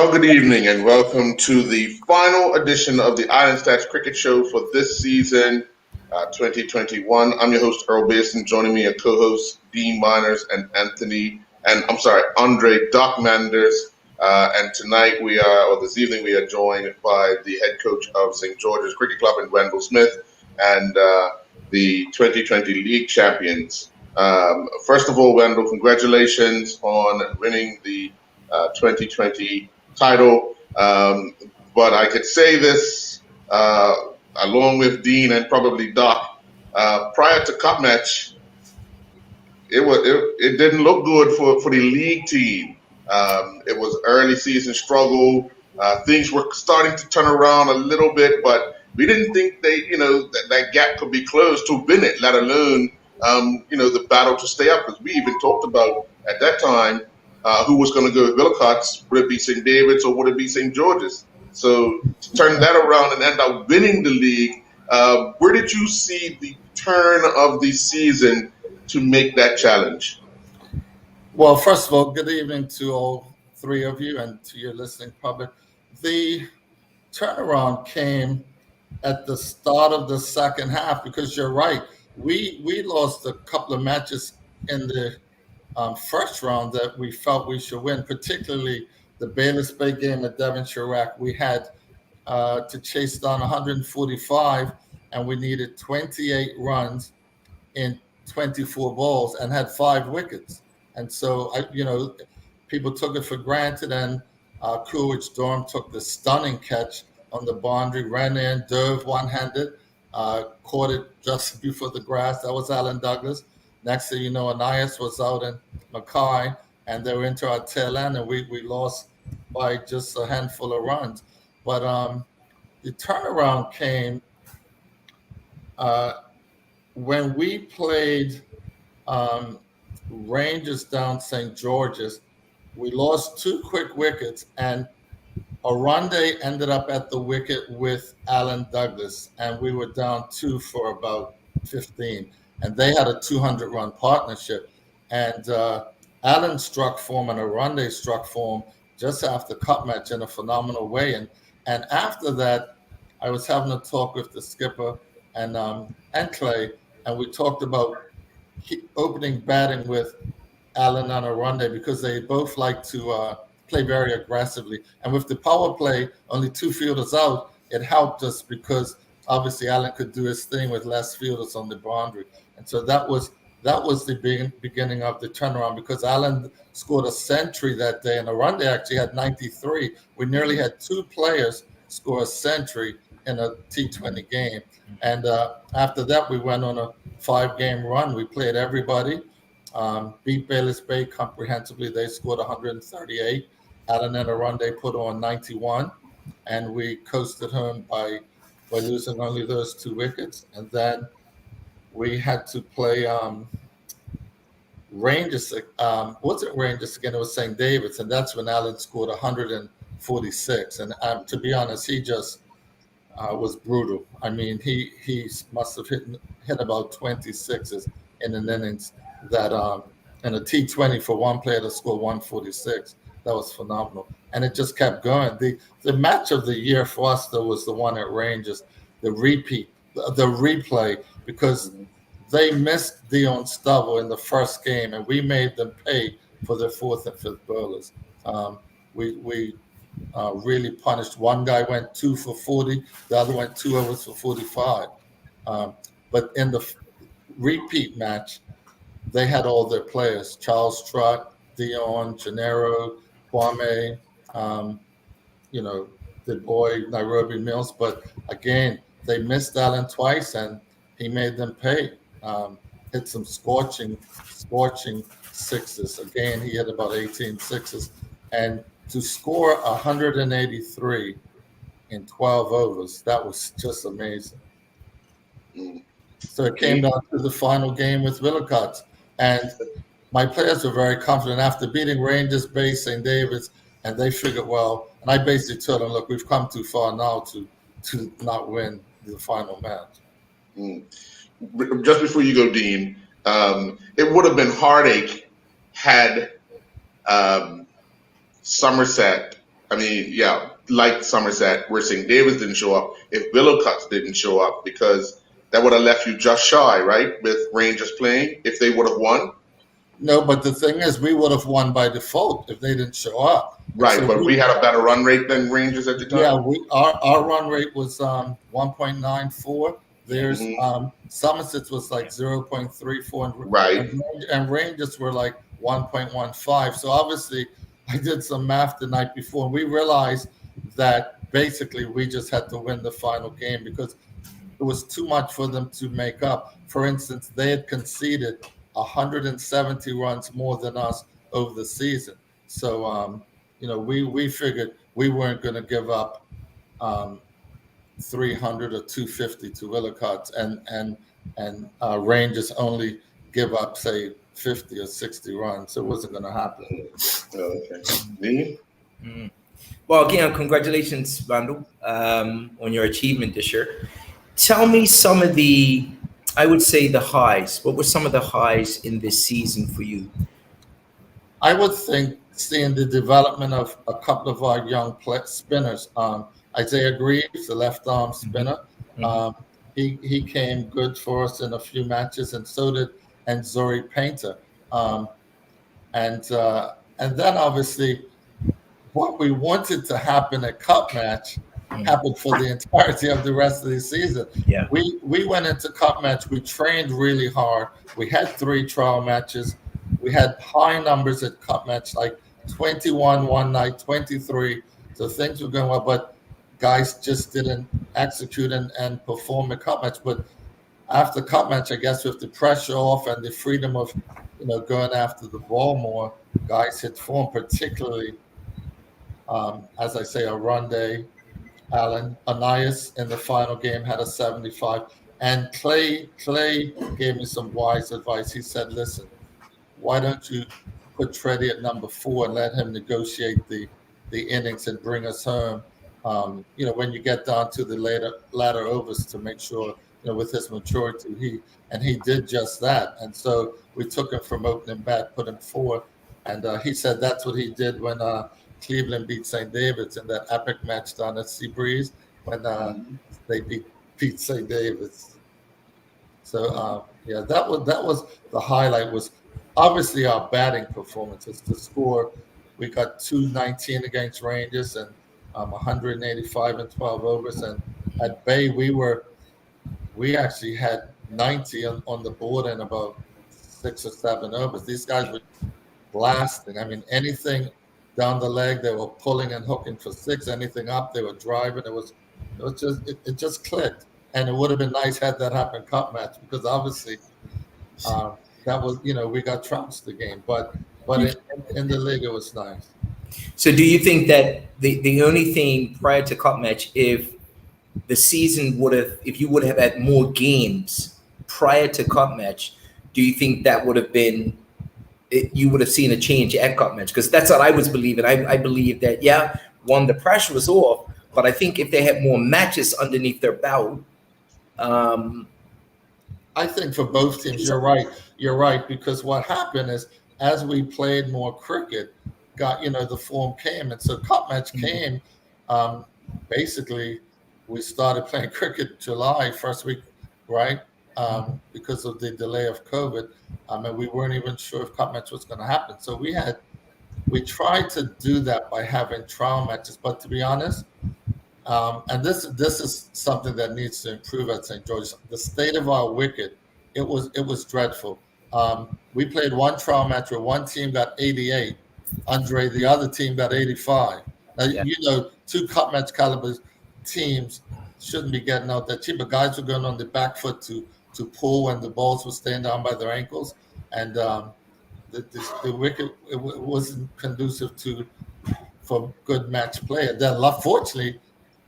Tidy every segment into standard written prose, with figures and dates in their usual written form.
Well, good evening and welcome to the final edition of the Island Stats Cricket Show for this season, 2021. I'm your host, Earl Basin. Joining me are co-hosts Dean Miners and Andre Doc Manders. And tonight or this evening, we are joined by the head coach of St. George's Cricket Club in Wendell Smith and the 2020 league champions. First of all, Wendell, congratulations on winning the 2020 title. But I could say this along with Dean and probably Doc. Prior to Cup match, it didn't look good for the league team. It was early season struggle. Things were starting to turn around a little bit, but we didn't think that gap could be closed to win it, let alone the battle to stay up. Because we even talked about at that time who was going to go with Wilcox. Would it be St. David's or would it be St. George's? So to turn that around and end up winning the league, where did you see the turn of the season to make that challenge? Well, first of all, good evening to all three of you and to your listening public. The turnaround came at the start of the second half because you're right. We lost a couple of matches in the first round that we felt we should win, particularly the Bayless Bay game at Devonshire Rack. We had to chase down 145 and we needed 28 runs in 24 balls and had 5 wickets. And so, people took it for granted, and Coolidge Dorm took the stunning catch on the boundary, ran in, dove one-handed, caught it just before the grass. That was Alan Douglas. Next thing you know, Anais was out in Mackay, and they were into our tail end, and we lost by just a handful of runs. But the turnaround came when we played Rangers down St. George's. We lost 2 quick wickets, and Aronde ended up at the wicket with Alan Douglas, and we were down 2 for about 15. And they had a 200-run partnership. And Alan struck form and Aronde struck form just after Cup match in a phenomenal way. And after that, I was having a talk with the skipper and Clay, and we talked about opening batting with Alan and Aronde because they both like to play very aggressively. And with the power play, only 2 fielders out, it helped us because obviously Alan could do his thing with less fielders on the boundary. And so that was the beginning of the turnaround because Alan scored a century that day and Aronde actually had 93. We nearly had 2 players score a century in a T20 game. And after that, we went on a 5-game run. We played everybody, beat Bayless Bay comprehensively. They scored 138. Alan and Aronde put on 91. And we coasted home by losing only those 2 wickets. And then we had to play Rangers. Wasn't Rangers again? It was St. David's. And that's when Alan scored 146. And to be honest, he just was brutal. I mean, he must have hit about 26s in an innings that in a T20 for one player to score 146. That was phenomenal. And it just kept going. The match of the year for us, though, was the one at Rangers, the replay, because they missed Dion Stubble in the first game, and we made them pay for their 4th and 5th bowlers. We really punished. One guy went 2 for 40, the other went 2 overs for 45. But in the repeat match, they had all their players: Charles Trott, Dion, Gennaro, Kwame, the boy Nairobi Mills. But again, they missed Allen twice, and he made them pay. Hit some scorching sixes. Again, he hit about 18 sixes. And to score 183 in 12 overs, that was just amazing. So it came down to the final game with Wilcox. And my players were very confident after beating Rangers, Bay, St. David's, and they figured, well, and I basically told them, look, we've come too far now to not win the final match. Just before you go, Dean, it would have been heartache had Somerset I mean, yeah, like Somerset, we're saying Davis didn't show up. If Willowcuts didn't show up, because that would have left you just shy, right, with Rangers playing if they would have won. No, but the thing is, we would have won by default if they didn't show up. And Right, so but we had a better run rate than Rangers at the yeah, time. our run rate was 1.94. There's Hmm. Somerset's was like 0.34, Right. and Rangers were like 1.15. So obviously, I did some math the night before, and we realized that basically we just had to win the final game because it was too much for them to make up. For instance, they had conceded 170 runs more than us over the season. So, we figured we weren't going to give up 300 or 250 to Willicott, and Rangers only give up say 50 or 60 runs. So it wasn't going to happen. Okay. Me? Mm. Well, again, congratulations, Randall, on your achievement this year. Tell me some of the, I would say, the highs. What were some of the highs in this season for you? I would think seeing the development of a couple of our young spinners. Isaiah Greaves, the left arm spinner, he came good for us in a few matches, and so did Zori Painter. And then obviously what we wanted to happen at Cup match happened for the entirety of the rest of the season. Yeah. We went into Cup match. We trained really hard. We had 3 trial matches. We had high numbers at Cup match, like 21 one night, 23. So things were going well, but guys just didn't execute and perform at Cup match. But after Cup match, I guess with the pressure off and the freedom of going after the ball more, guys hit form, particularly as I say, Aronde, Allen, Anais in the final game had a 75, and Clay gave me some wise advice. He said, "Listen, why don't you put Treddy at number 4 and let him negotiate the innings and bring us home? When you get down to the latter overs, to make sure with his maturity, he did just that. And so we took him from opening bat, put him 4, and he said that's what he did when Cleveland beat St. David's in that epic match down at Seabreeze when they beat St. David's. So that was the highlight. Was obviously our batting performances. The score, we got 219 against Rangers and 185 in 12 overs. And at Bay, we actually had 90 on the board in about 6 or 7 overs. These guys were blasting. I mean, anything down the leg, they were pulling and hooking for 6. Anything up, they were driving. It just clicked. And it would have been nice had that happened Cup match, because obviously that was we got trounced the game, but in the league it was nice. So do you think that the only thing prior to Cup match, if the season if you would have had more games prior to Cup match, do you think that would have been you would have seen a change at Cup match? Because that's what I was believing. I believe that the pressure was off, but I think if they had more matches underneath their belt. I think for both teams, you're right, because what happened is as we played more cricket, the form came, and so Cup match came. Basically, we started playing cricket July first week, right? Because of the delay of COVID, and we weren't even sure if Cup match was going to happen. So we tried to do that by having trial matches, but to be honest. And this is something that needs to improve at St. George's. The state of our wicket, it was dreadful. We played one trial match where one team got 88, Andre, the other team got 85. Now, 2 Cup match caliber teams shouldn't be getting out that cheap, but guys were going on the back foot to pull when the balls were staying down by their ankles, and the wicket it wasn't conducive for good match play. And then, fortunately,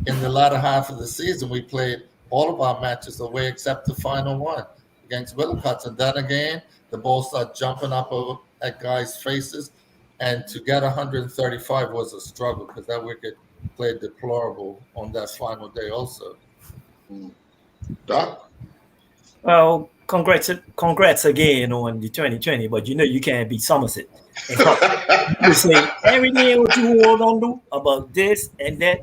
in the latter half of the season, we played all of our matches away except the final one against Willicott. And then again, the ball started jumping up over at guys' faces. And to get 135 was a struggle because that wicket played deplorable on that final day also. Doc? Well, congrats again on the 2020, but you can't beat Somerset. And you say everything what you hold on to about this and that.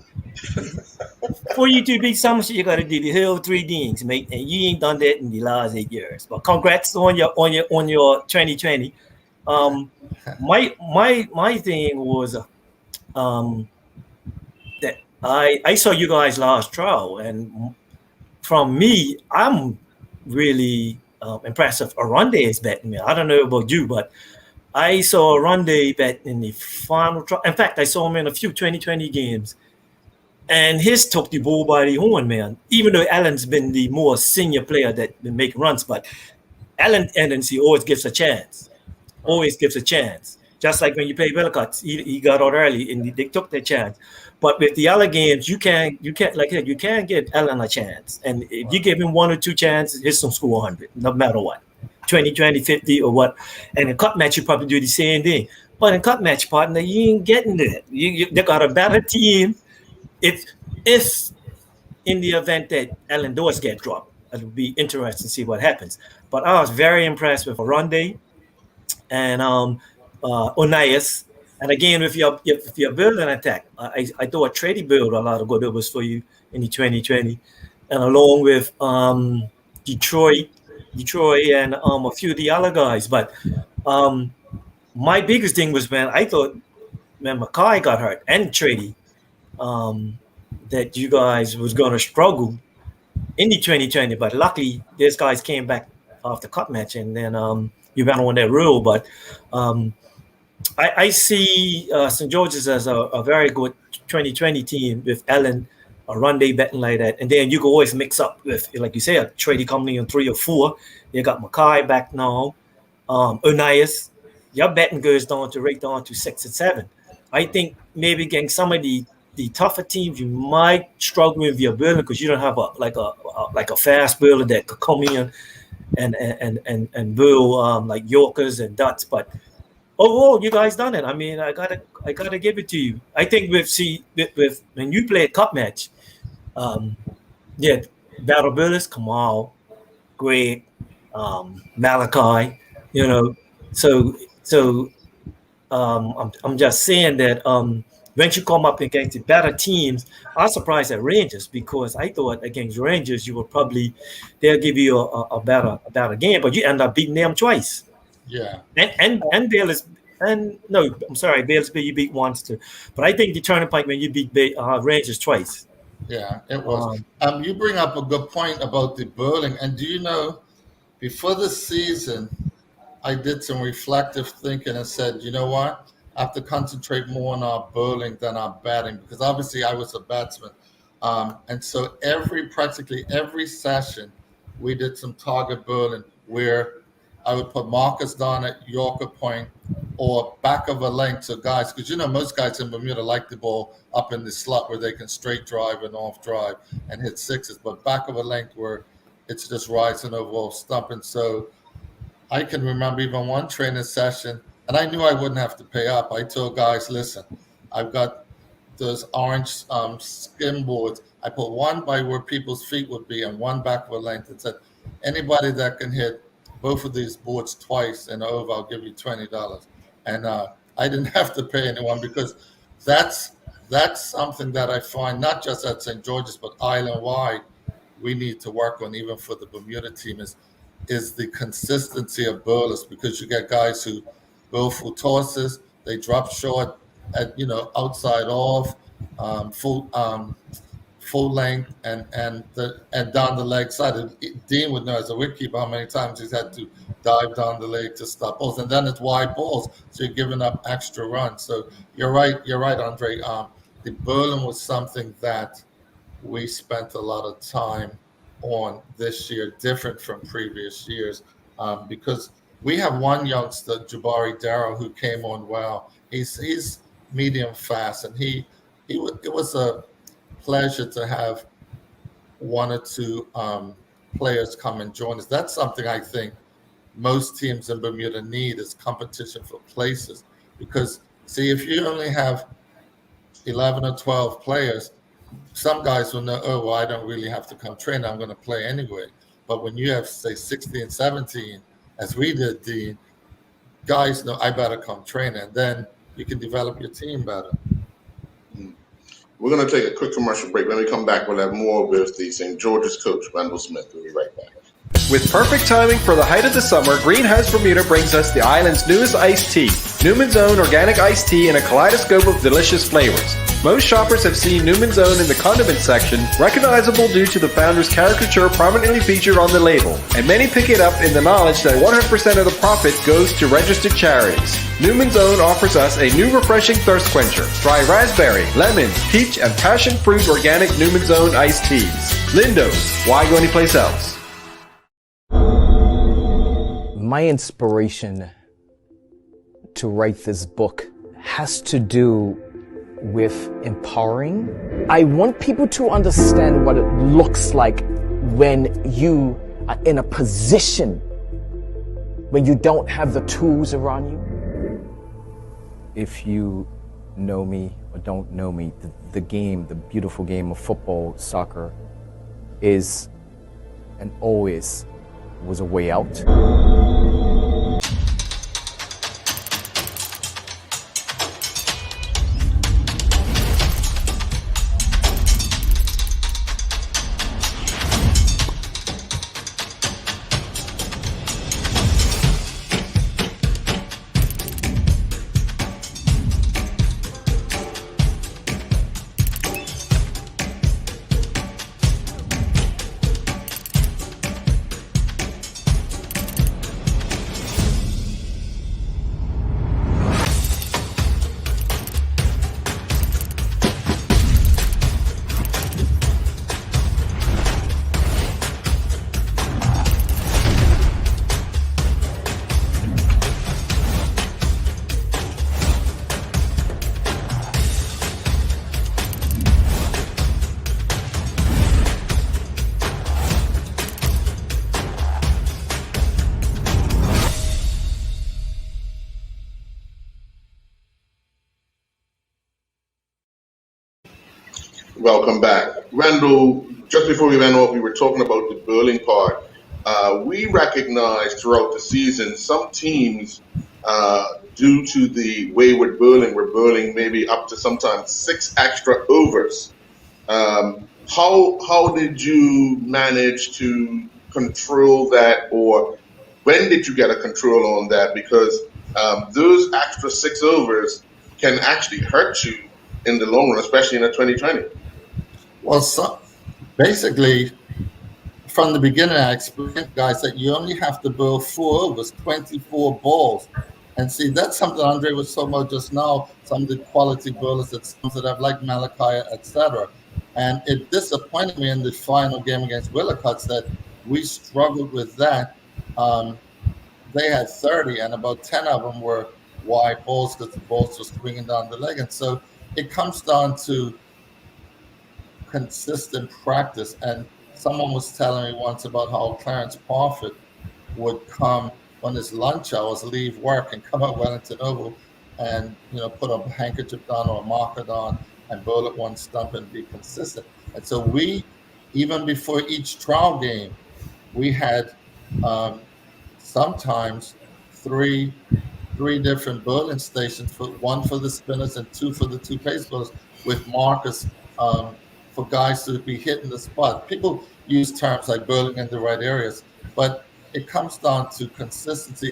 For you to beat Somerset, you got to do the whole three things, mate, and you ain't done that in the last 8 years. But congrats on your 2020. Um, my thing was um that I saw you guys last trial, and from me, I'm really impressed with Aronde's betting me. I don't know about you, but I saw Aronde bet in the final trial. In fact, I saw him in a few 2020 games, and his took the bull by the horn, man. Even though Allen's been the more senior player that been making runs, but Allen tendency always gives a chance. Always gives a chance. Just like when you play Wilcox, he got out early and they took their chance. But with the other games, you can't like you can't give Allen a chance. And if you give him one or two chances, he's gonna score 100, no matter what. 20, 20, 50 or what. And in cup match, you probably do the same thing. But in cup match, partner, you ain't getting that. They got a better team. If in the event that Allen does get dropped, it'll be interesting to see what happens. But I was very impressed with Aronde and Onias. And again, if you're building an attack, I thought Trady built a lot of good overs for you in the 2020, and along with Detroit, and a few of the other guys. But um, my biggest thing was, man, I thought, man, Mackay got hurt and Trady, um, that you guys was going to struggle in the 2020. But luckily, these guys came back after cup match, and then you went on that rule. But um, I see St. George's as a very good 2020 team with Allen, a run day betting like that. And then you can always mix up with, like you said, Trady coming in 3 or 4. You got Mackay back now. Onias, your betting goes down to right down to 6 and 7. I think maybe getting some of the tougher teams, you might struggle with your building because you don't have a fast builder that could come in and build like Yorkers and Duts. But overall, you guys done it. I mean, I gotta give it to you. I think with when you play a cup match, yeah, battle builders, Kamal, Greg, Malachi, you know. So I'm just saying that when you come up against the better teams, I was surprised at Rangers because I thought against Rangers you would probably they'll give you a better game, but you end up beating them twice. Yeah. And Bayless, and no, I'm sorry, Bayless you beat once too, but I think the turning point when you beat Rangers twice. Yeah, it was. You bring up a good point about the bowling, and do you know, before the season, I did some reflective thinking and said, you know what, I have to concentrate more on our bowling than our batting because obviously I was a batsman, and so practically every session, we did some target bowling where I would put markers down at Yorker Point or back of a length. So guys, because you know most guys in Bermuda like the ball up in the slot where they can straight drive and off drive and hit sixes, but back of a length where it's just rising over off stump. And so I can remember even one training session, and I knew I wouldn't have to pay up. I told guys, listen, I've got those orange skim boards. I put one by where people's feet would be and one back of a length and said, anybody that can hit both of these boards twice and over, I'll give you $20. And I didn't have to pay anyone because that's something that I find not just at St. George's but island-wide we need to work on even for the Bermuda team is the consistency of bowlers because you get guys who bowl full tosses, they drop short at outside off, full length and down the leg side. Dean would know as a wicketkeeper how many times he's had to dive down the leg to stop balls, and then it's wide balls, so you're giving up extra runs. So you're right, Andre. The bowling was something that we spent a lot of time on this year, different from previous years, because we have one youngster, Jabari Darrow, who came on well. He's medium fast, and it was a pleasure to have one or two players come and join us. That's something I think most teams in Bermuda need is competition for places. Because, see, if you only have 11 or 12 players, some guys will know, oh, well, I don't really have to come train. I'm going to play anyway. But when you have, say, 16, 17, as we did, Dean, guys know I better come train, and then you can develop your team better. We're going to take a quick commercial break. When we come back, we'll have more with the St. George's coach, Randall Smith. We'll be right back. With perfect timing for the height of the summer, Greenhouse Bermuda brings us the island's newest iced tea, Newman's Own Organic Iced Tea in a kaleidoscope of delicious flavors. Most shoppers have seen Newman's Own in the condiment section, recognizable due to the founder's caricature prominently featured on the label, and many pick it up in the knowledge that 100% of the profit goes to registered charities. Newman's Own offers us a new refreshing thirst quencher, dry raspberry, lemon, peach, and passion fruit organic Newman's Own iced teas. Lindo's, why go anyplace else? My inspiration to write this book has to do with empowering. I want people to understand what it looks like when you are in a position when you don't have the tools around you. If you know me or don't know me, the game, the beautiful game of football, soccer, is and always was a way out. Welcome back. Randall, just before we went off, we were talking about the bowling part. We recognized throughout the season some teams, due to the wayward bowling, were bowling maybe up to sometimes 6 extra overs. How did you manage to control that, or when did you get a control on that? Because those extra 6 overs can actually hurt you in the long run, especially in a 2020. Well, so basically, from the beginning, I explained, guys, that you only have to bowl 4 overs, 24 balls. And see, that's something Andre was talking about just now, some of the quality bowlers that have, like Malachi, etc. And it disappointed me in the final game against Willicots that we struggled with that. They had 30, and about 10 of them were wide balls because the balls were swinging down the leg. And so it comes down to consistent practice. And someone was telling me once about how Clarence Parfit would come on his lunch hours, leave work, and come up Wellington Oval and put a handkerchief down or a marker down and bowl at one stump and be consistent. And so we, even before each trial game, we had sometimes three different bowling stations, one for the spinners and 2 for the 2 pace bowlers, with markers for guys to be hitting the spot. People use terms like bowling in the right areas, but it comes down to consistency.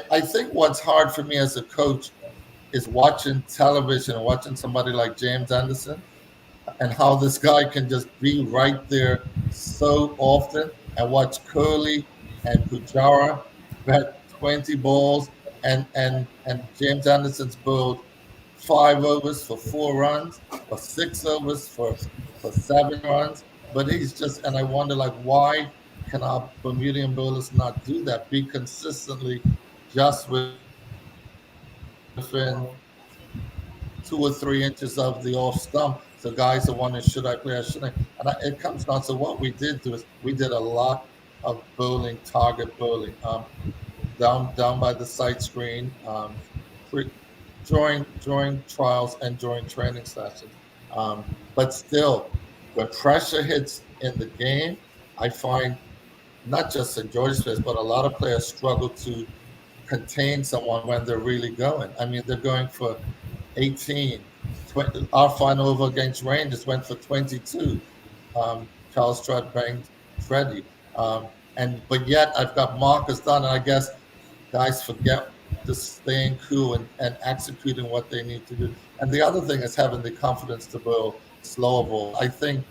I think what's hard for me as a coach is watching television and watching somebody like James Anderson and how this guy can just be right there so often, and watch Curley and Pujara bet 20 balls, and James Anderson's bowled 5 overs for 4 runs or 6 overs for 7 runs. But he's just, and I wonder, like, why can our Bermudian bowlers not do that? Be consistently just within 2 or 3 inches of the off stump. So guys are wondering, should I play or shouldn't I? And it comes down to what we did do is we did a lot of bowling, target bowling, down by the sight screen, during trials and during training sessions. But still, when pressure hits in the game, I find not just St. George's players, but a lot of players struggle to contain someone when they're really going. I mean, they're going for 18. 20, our final over against Rangers went for 22. Charles Strutt banged Freddie. But yet I've got markers done, and I guess guys forget to staying cool and executing what they need to do. And the other thing is having the confidence to bowl slower ball. I think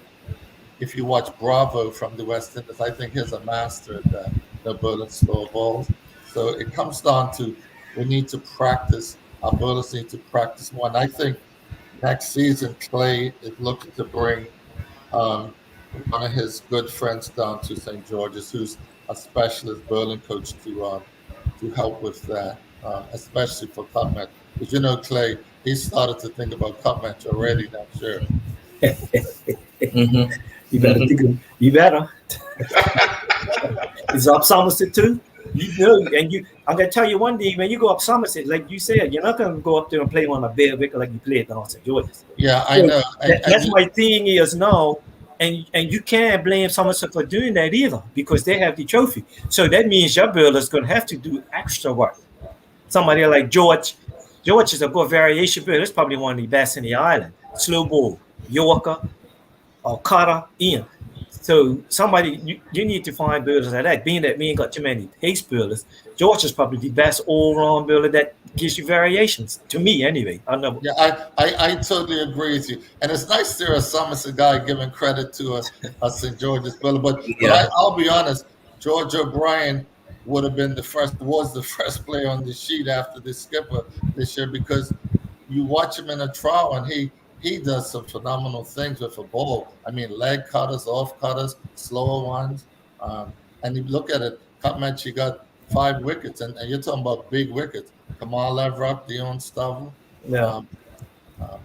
if you watch Bravo from the West Indies, I think he's a master at that, bowling slower balls. So it comes down to we need to practice. Our bowlers need to practice more. And I think next season, Clay is looking to bring one of his good friends down to St. George's, who's a specialist bowling coach to help with that, especially for cup match. Because Clay, he started to think about cup match already next year. Mm-hmm. You better think you better. It's up Somerset too. I'm gonna tell you one day when you go up Somerset, like you said, you're not gonna go up there and play on a bare wicket like you played down St. George's. Yeah, I know. That's my thing is now, and you can't blame Somerset for doing that either because they have the trophy. So that means your bowler's gonna have to do extra work. Somebody like George is a good variation bowler. It's probably one of the best in the island. Slow ball, Yorker, or Carter, Ian. So somebody you need to find bowlers like that. Being that we ain't got too many pace bowlers, George is probably the best all-round bowler that gives you variations. To me, anyway. I know. Yeah, I totally agree with you. And it's nice there a Somerset guy giving credit to a St. George's bowler. But I'll be honest, George O'Brien was the first player on the sheet after the skipper this year because you watch him in a trial and he does some phenomenal things with a ball. I mean, leg cutters, off cutters, slower ones. And you look at it, cup match, he got 5 wickets. And you're talking about big wickets. Kamal Everett, Dion Stovall. Yeah.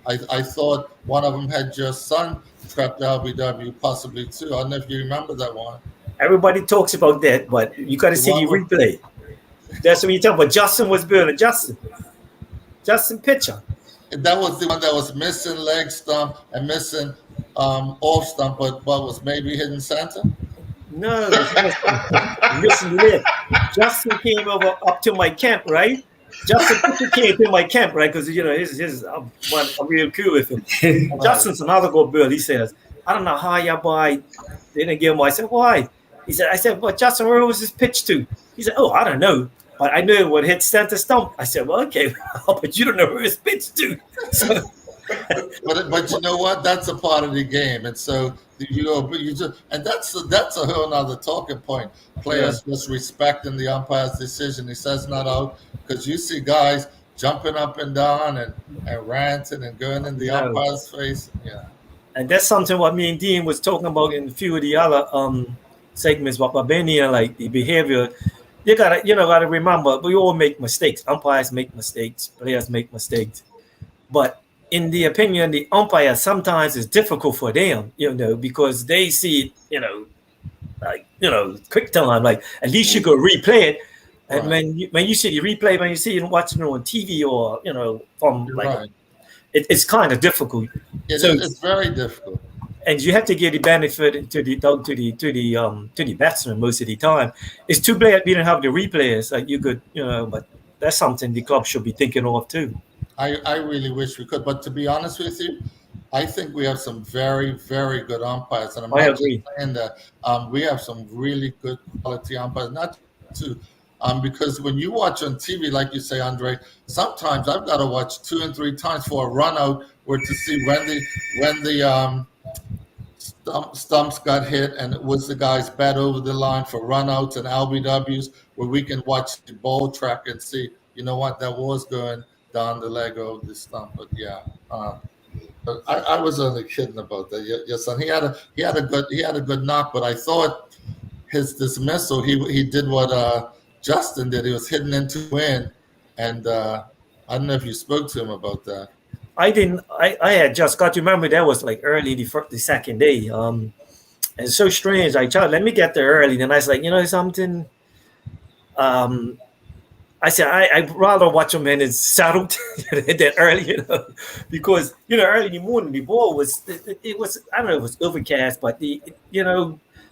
I thought one of them had your son trapped LBW, possibly too. I don't know if you remember that one. Everybody talks about that, but you got to see the replay. That's what you're talking about. Justin was building. Justin pitcher. That was the one that was missing leg stump and missing off stump, but was maybe hitting center. No, missing leg. Justin came up to my camp, right? Justin came to my camp, right? Because I'm real cool with him. Justin's another good bird. He says, "I don't know how your boy didn't give him." I said, "Why?" I said, "Well, Justin, where was his pitch to?" He said, "Oh, I don't know. But I knew it would hit center stump." I said, "Well, okay, but you don't know where it's pitched to." So, but you know what? That's a part of the game, and so that's a whole nother talking point. Players just respecting the umpire's decision. He says not out because you see guys jumping up and down and ranting and going in the umpire's face. Yeah, and that's something what me and Dean was talking about in a few of the other segments. What Benny like the behavior. You gotta remember, we all make mistakes. Umpires make mistakes. Players make mistakes. But in the opinion, the umpire sometimes is difficult for them, because they see, quick time. Like at least you could replay it. And when you see the replay, when you see it watching it on TV or from it's kind of difficult. It's very difficult. And you have to give the benefit to the batsman most of the time. It's too bad we don't have the replayers. Like you could, but that's something the club should be thinking of too. I really wish we could, but to be honest with you, I think we have some very, very good umpires, and I agree. Saying that we have some really good quality umpires. Not to, because when you watch on TV, like you say, Andre, sometimes I've got to watch 2 and 3 times for a run out, or to see when the stumps got hit and it was the guys bat over the line for runouts and LBWs, where we can watch the ball track and see, what, that was going down the leg of the stump. But but I was only kidding about that. Your son, he had a good knock, but I thought his dismissal, he did what Justin did. He was hitting into wind, and I don't know if you spoke to him about that. I didn't. I had just got to remember that was like early the second day. And it's so strange. I tried. Let me get there early. Then I was like, something. I said I'd rather watch him in his saddle than early, because early in the morning the ball was it was I don't know, it was overcast, but the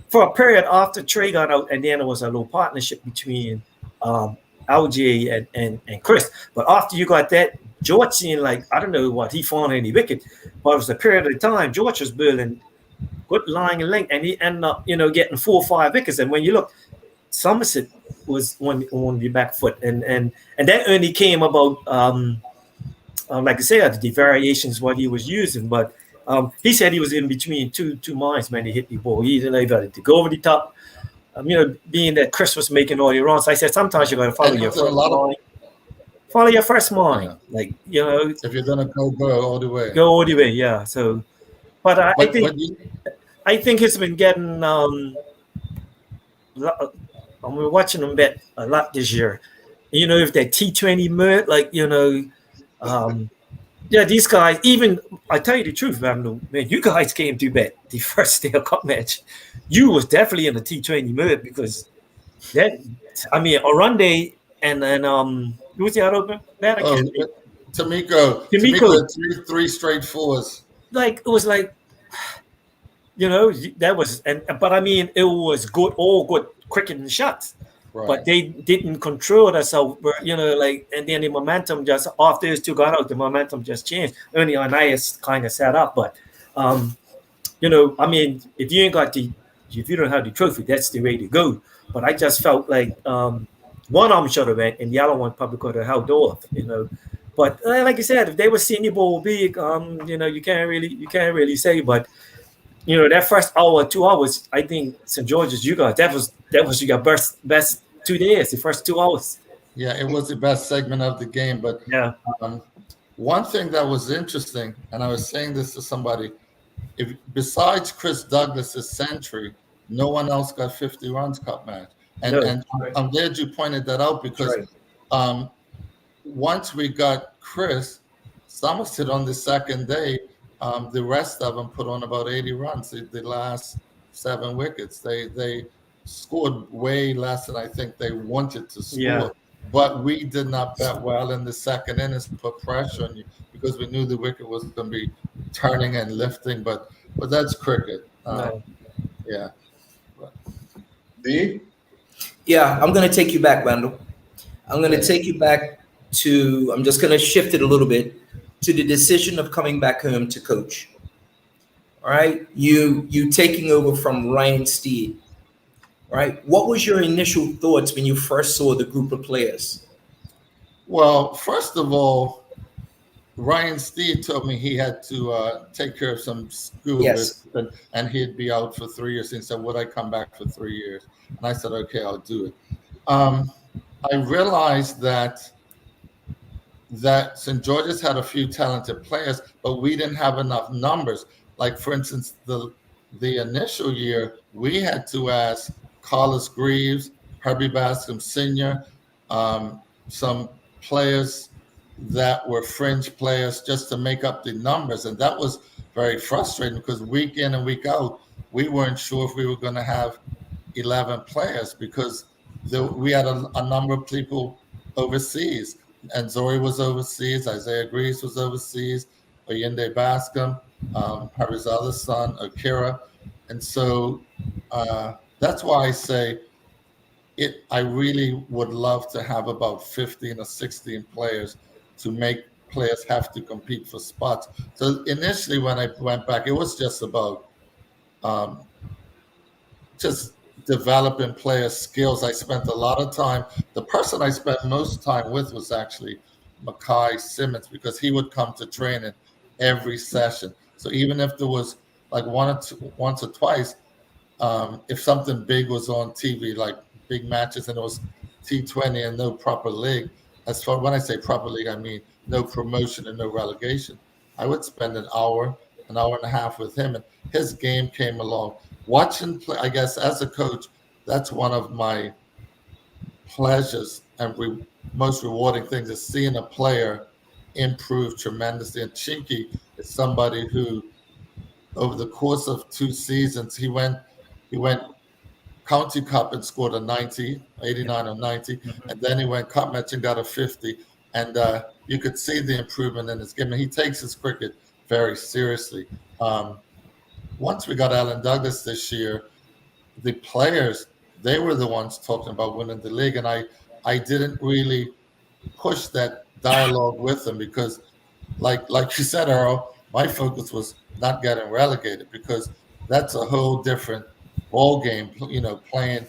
for a period after Trey got out, and then there was a little partnership between LJ and Chris. But after you got that, George seemed like, I don't know what he found any wicket, but it was a period of time George was building good line and length, and he ended up, getting 4 or 5 wickets. And when you look, Somerset was on the back foot, and that only came about, like I said, the variations what he was using. But he said he was in between two minds when he hit the ball. He didn't know to go over the top. Being that Chris was making all the runs, I said sometimes you got to follow your first mind. Follow your first mind, like if you're gonna go all the way. Go all the way, yeah. So, but I think it's been getting. We're watching them bet a lot this year. If that T20 mode, like yeah, these guys. Even I tell you the truth, man. You guys came to bet the first day of Cup match. You was definitely in the T20 mode because that. I mean, Orande and then who was the other batter? Tamiko, three straight fours. Like it was like, that was but I mean it was good, all good cricket and shots. Right. But they didn't control themselves, and then the momentum just after those two got out, the momentum just changed. Only Anais kind of set up, but I mean, if you don't have the trophy, that's the way to go. But I just felt like one of them should have went, and the other one probably could have held off, But like I said, if they were seeing the ball big, you can't really say. But that first hour, 2 hours, I think St. George's, you guys, that was your best 2 days, the first 2 hours. Yeah, it was the best segment of the game. But yeah, one thing that was interesting, and I was saying this to somebody, besides Chris Douglas's century, no one else got 50 runs Cup match. And I'm glad you pointed that out because once we got Chris, Somerset on the second day, the rest of them put on about 80 runs. The last 7 wickets, they scored way less than I think they wanted to score. Yeah. But we did not bat well in the second innings to put pressure on you because we knew the wicket was going to be turning and lifting. But that's cricket. Yeah. D? Yeah, I'm going to take you back, Randall. I'm going to take you back to, I'm just going to shift it a little bit, to the decision of coming back home to coach. All right? You taking over from Ryan Steed. All right? What was your initial thoughts when you first saw the group of players? Well, first of all, Ryan Steed told me he had to take care of some school, yes, and he'd be out for 3 years. He said, would I come back for 3 years? And I said, okay, I'll do it. I realized that St. George's had a few talented players, but we didn't have enough numbers. Like, for instance, the initial year, we had to ask Carlos Greaves, Herbie Bascom Sr., some players that were fringe players just to make up the numbers. And that was very frustrating because week in and week out, we weren't sure if we were going to have 11 players because we had a number of people overseas. And Zori was overseas, Isaiah Greaves was overseas, Oyende Bascom, Harry's other son, Akira. And so that's why I say I really would love to have about 15 or 16 players to make players have to compete for spots. So initially when I went back, it was just about just developing player skills. I spent a lot of time. The person I spent most time with was actually Mackay Simmons because he would come to training every session. So even if there was like once or twice, if something big was on TV, like big matches and it was T20 and no proper league, as far when I say proper league, I mean no promotion and no relegation, I would spend an hour and a half with him, and his game came along. Watching play, I guess, as a coach, that's one of my pleasures and most rewarding things is seeing a player improve tremendously. And Chinky is somebody who, over the course of 2 seasons, he went County Cup and scored a 90, 89 or 90, and then he went Cup match and got a 50. And you could see the improvement in his game. And he takes his cricket very seriously. Once we got Alan Douglas this year, the players, they were the ones talking about winning the league, and I didn't really push that dialogue with them because, like you said, Earl, my focus was not getting relegated because that's a whole different ball game. You know, playing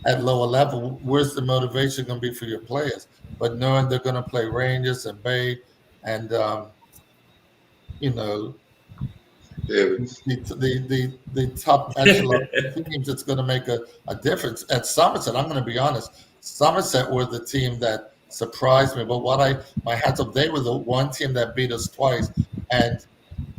at lower level, where's the motivation going to be for your players? But knowing they're going to play Rangers and Bay, and you know, David. the top echelon teams, it's going to make a difference. At Somerset, I'm going to be honest, Somerset were the team that surprised me. But my hats up, they were the one team that beat us twice. And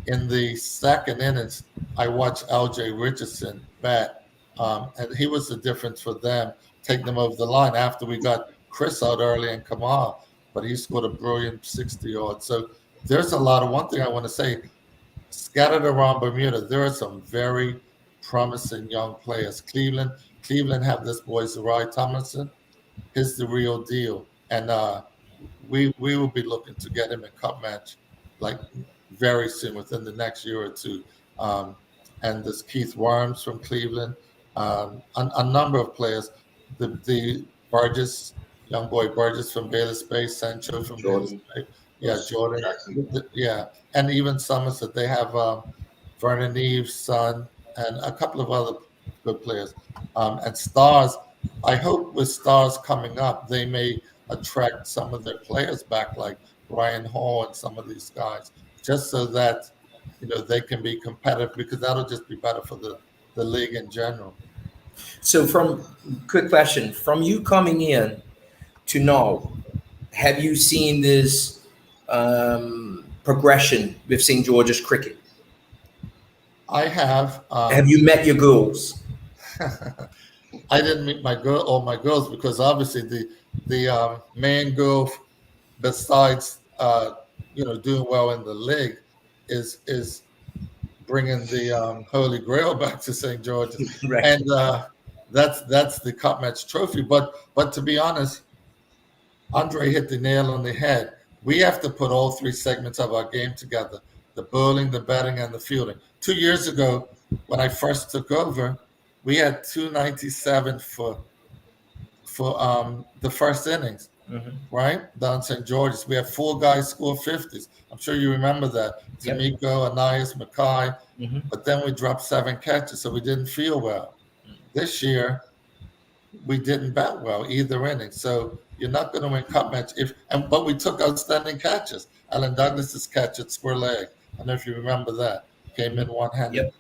in the second innings, I watched L.J. Richardson bat, and he was the difference for them, take them over the line after we got Chris out early and Kamal, but he scored a brilliant 60 yards. So there's a lot of one thing I want to say. Scattered around Bermuda, there are some very promising young players. Cleveland have this boy Zarai Tomlinson. He's the real deal, and we will be looking to get him a cup match like very soon, within the next year or two. And there's Keith Worms from Cleveland, a number of players. The Burgess, young boy Burgess from Bayless Bay, Sancho from Bayless Jordan. Bay. Yeah, Jordan. Jackson. Yeah, and even Somerset, they have Vernon Eves' son and a couple of other good players. And Stars, I hope with Stars coming up, they may attract some of their players back, like Ryan Hall and some of these guys, just so that they can be competitive, because that'll just be better for the league in general. So, quick question from you coming in to now, have you seen this progression with St. George's cricket? I have. Have you met your goals? I didn't meet all my girls, because obviously the main goal, besides doing well in the league, is bringing the Holy Grail back to St. George's, Right. And that's the cup match trophy. But to be honest, Andre hit the nail on the head. We have to put all three segments of our game together: the bowling, the batting, and the fielding. 2 years ago, when I first took over, we had 297 for the first innings, right? Down St. George's. We had 4 guys score 50s. I'm sure you remember that. Yep. Tamiko, Anais, Mackay. But then we dropped 7 catches, so we didn't feel well. This year, we didn't bat well either inning. So you're not going to win cup match but we took outstanding catches. Alan Douglas's catch at square leg. I don't know if you remember that. Came in one-handed. Yep.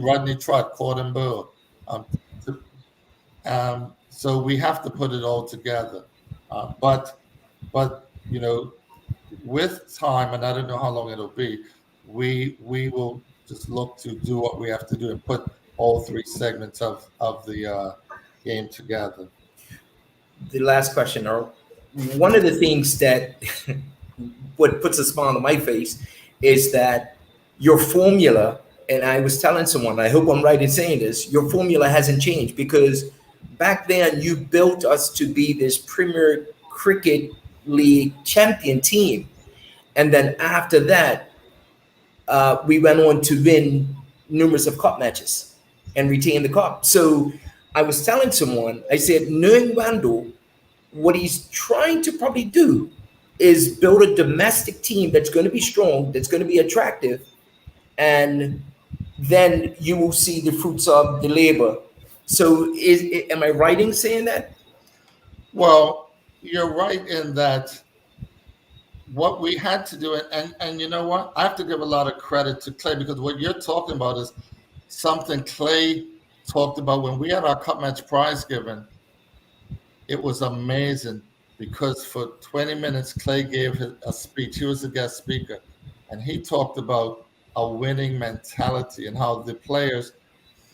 Rodney Trott caught and bowled. So we have to put it all together. But with time, and I don't know how long it'll be, we will just look to do what we have to do and put all 3 segments of the game together. The last question, Earl. One of the things that what puts a smile on my face is that your formula, and I was telling someone, I hope I'm right in saying this, your formula hasn't changed, because back then you built us to be this Premier Cricket League champion team. And then after that, we went on to win numerous of cup matches and retain the cup. So I was telling someone, I said, knowing Randall, what he's trying to probably do is build a domestic team that's going to be strong, that's going to be attractive, and then you will see the fruits of the labor. So am I right in saying that? Well, you're right in that what we had to do, and you know what? I have to give a lot of credit to Clay, because what you're talking about is something Clay talked about when we had our cup match prize given. It was amazing, because for 20 minutes, Clay gave a speech. He was a guest speaker, and he talked about a winning mentality and how the players,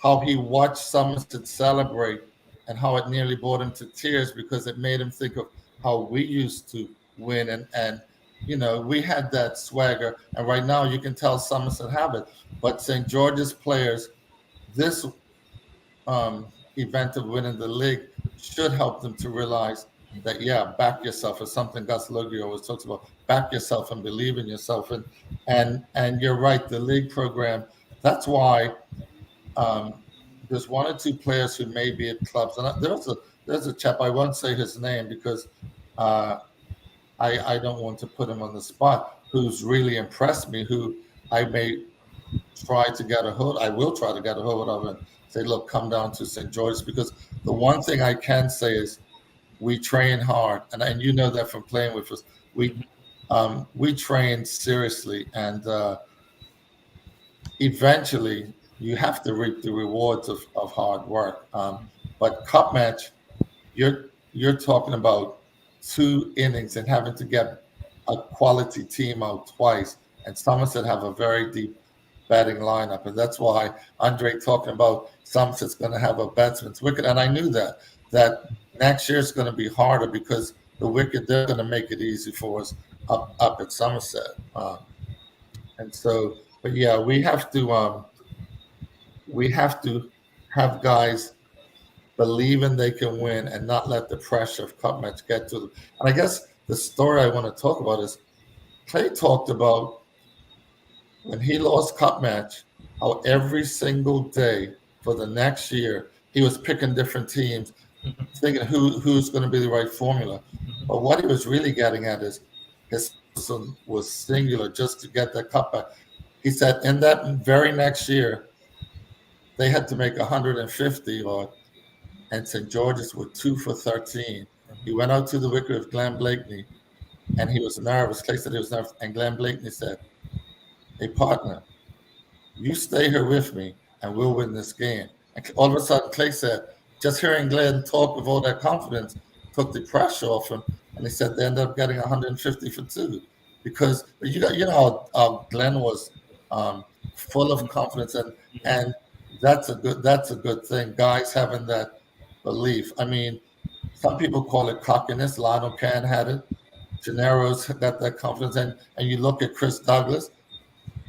how he watched Somerset celebrate and how it nearly brought him to tears, because it made him think of how we used to win. And we had that swagger. And right now you can tell Somerset have it. But St. George's players, this event of winning the league should help them to realize that, back yourself, is something Gus Logie always talks about. Back yourself and believe in yourself. And you're right, the league program, that's why there's one or two players who may be at clubs, and there's a chap, I won't say his name because I don't want to put him on the spot, who's really impressed me, who I may try to get a hold. I will try to get a hold of and say, look, come down to St. George's, because the one thing I can say is we train hard, and you know that from playing with us. We train seriously, and eventually you have to reap the rewards of hard work. But cup match, you're talking about 2 innings and having to get a quality team out twice. And Somerset have a very deep batting lineup, and that's why Andre talking about Somerset's going to have a batsman's wicket. And I knew that next year is going to be harder because the wicket, they're going to make it easy for us up at Somerset. And so, but yeah, we have to have guys believing they can win and not let the pressure of cup match get to them. And I guess the story I want to talk about is Clay talked about when he lost cup match, how every single day for the next year he was picking different teams, thinking who's going to be the right formula. But what he was really getting at is his person was singular just to get that cup back. He said in that very next year, they had to make 150 and St. George's were 2 for 13. He went out to the wicket with Glenn Blakeney, and he was nervous. Clay said he was nervous, and Glenn Blakeney said, hey, partner, you stay here with me, and we'll win this game. And all of a sudden, Clay said, just hearing Glenn talk with all that confidence took the pressure off him, and he said they ended up getting 150 for 2. Because Glenn was full of confidence, and that's a good thing. Guys having that belief. I mean, some people call it cockiness. Lionel Can had it. Gennaro's got that confidence, and you look at Chris Douglas,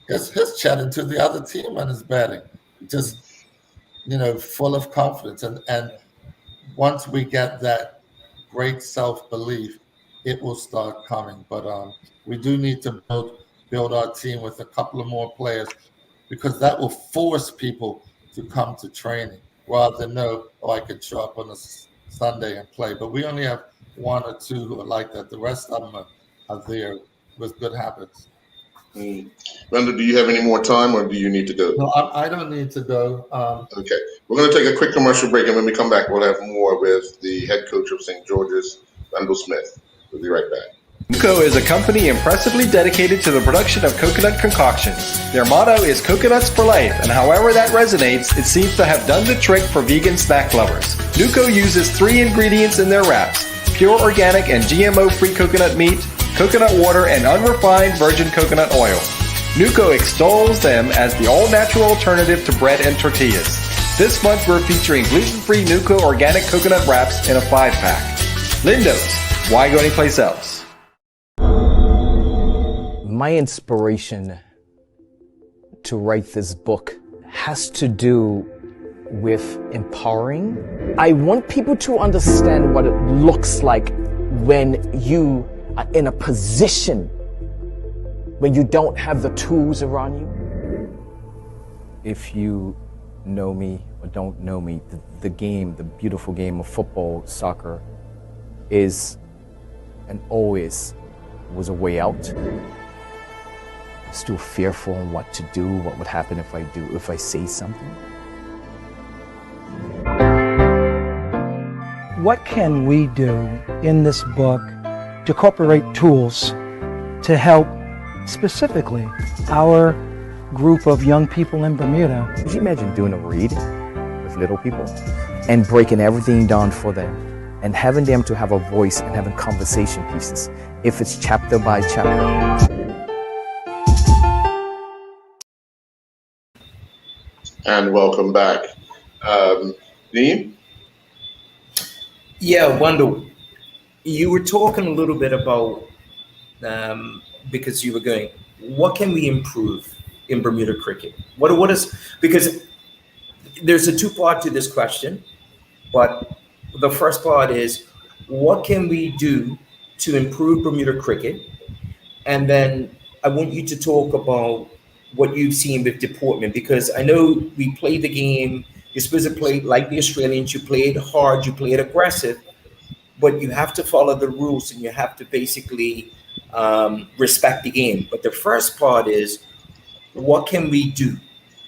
his chatting to the other team on his batting, just full of confidence. And once we get that great self-belief, it will start coming. But we do need to build our team with a couple of more players, because that will force people to come to training rather than I could show up on a Sunday and play. But we only have 1 or 2 who are like that. The rest of them are there with good habits. Randall, do you have any more time, or do you need to go? No, I don't need to go. Okay. We're going to take a quick commercial break, and when we come back, we'll have more with the head coach of St. George's, Randall Smith. We'll be right back. Nuco is a company impressively dedicated to the production of coconut concoctions. Their motto is coconuts for life, and however that resonates, it seems to have done the trick for vegan snack lovers. Nuco uses 3 ingredients in their wraps: pure organic and GMO-free coconut meat, coconut water, and unrefined virgin coconut oil. Nuco extols them as the all-natural alternative to bread and tortillas. This month we're featuring gluten-free Nuco organic coconut wraps in a 5-pack. Lindo's, why go anyplace else? My inspiration to write this book has to do with empowering. I want people to understand what it looks like when you are in a position when you don't have the tools around you. If you know me or don't know me, the beautiful game of football, soccer, is and always was a way out. Still fearful on what to do, what would happen if I say something. What can we do in this book to incorporate tools to help specifically our group of young people in Bermuda? Could you imagine doing a read with little people and breaking everything down for them and having them to have a voice and having conversation pieces, if it's chapter by chapter? And welcome back. Dean? Yeah, Wendell, you were talking a little bit about, because you were going, what can we improve in Bermuda cricket? What is, because there's a 2-part to this question, but the first part is, what can we do to improve Bermuda cricket? And then I want you to talk about what you've seen with deportment, because I know we play the game You're supposed to play like the Australians. You play it hard. You play it aggressive, but you have to follow the rules and you have to basically respect the game. But the first part is, what can we do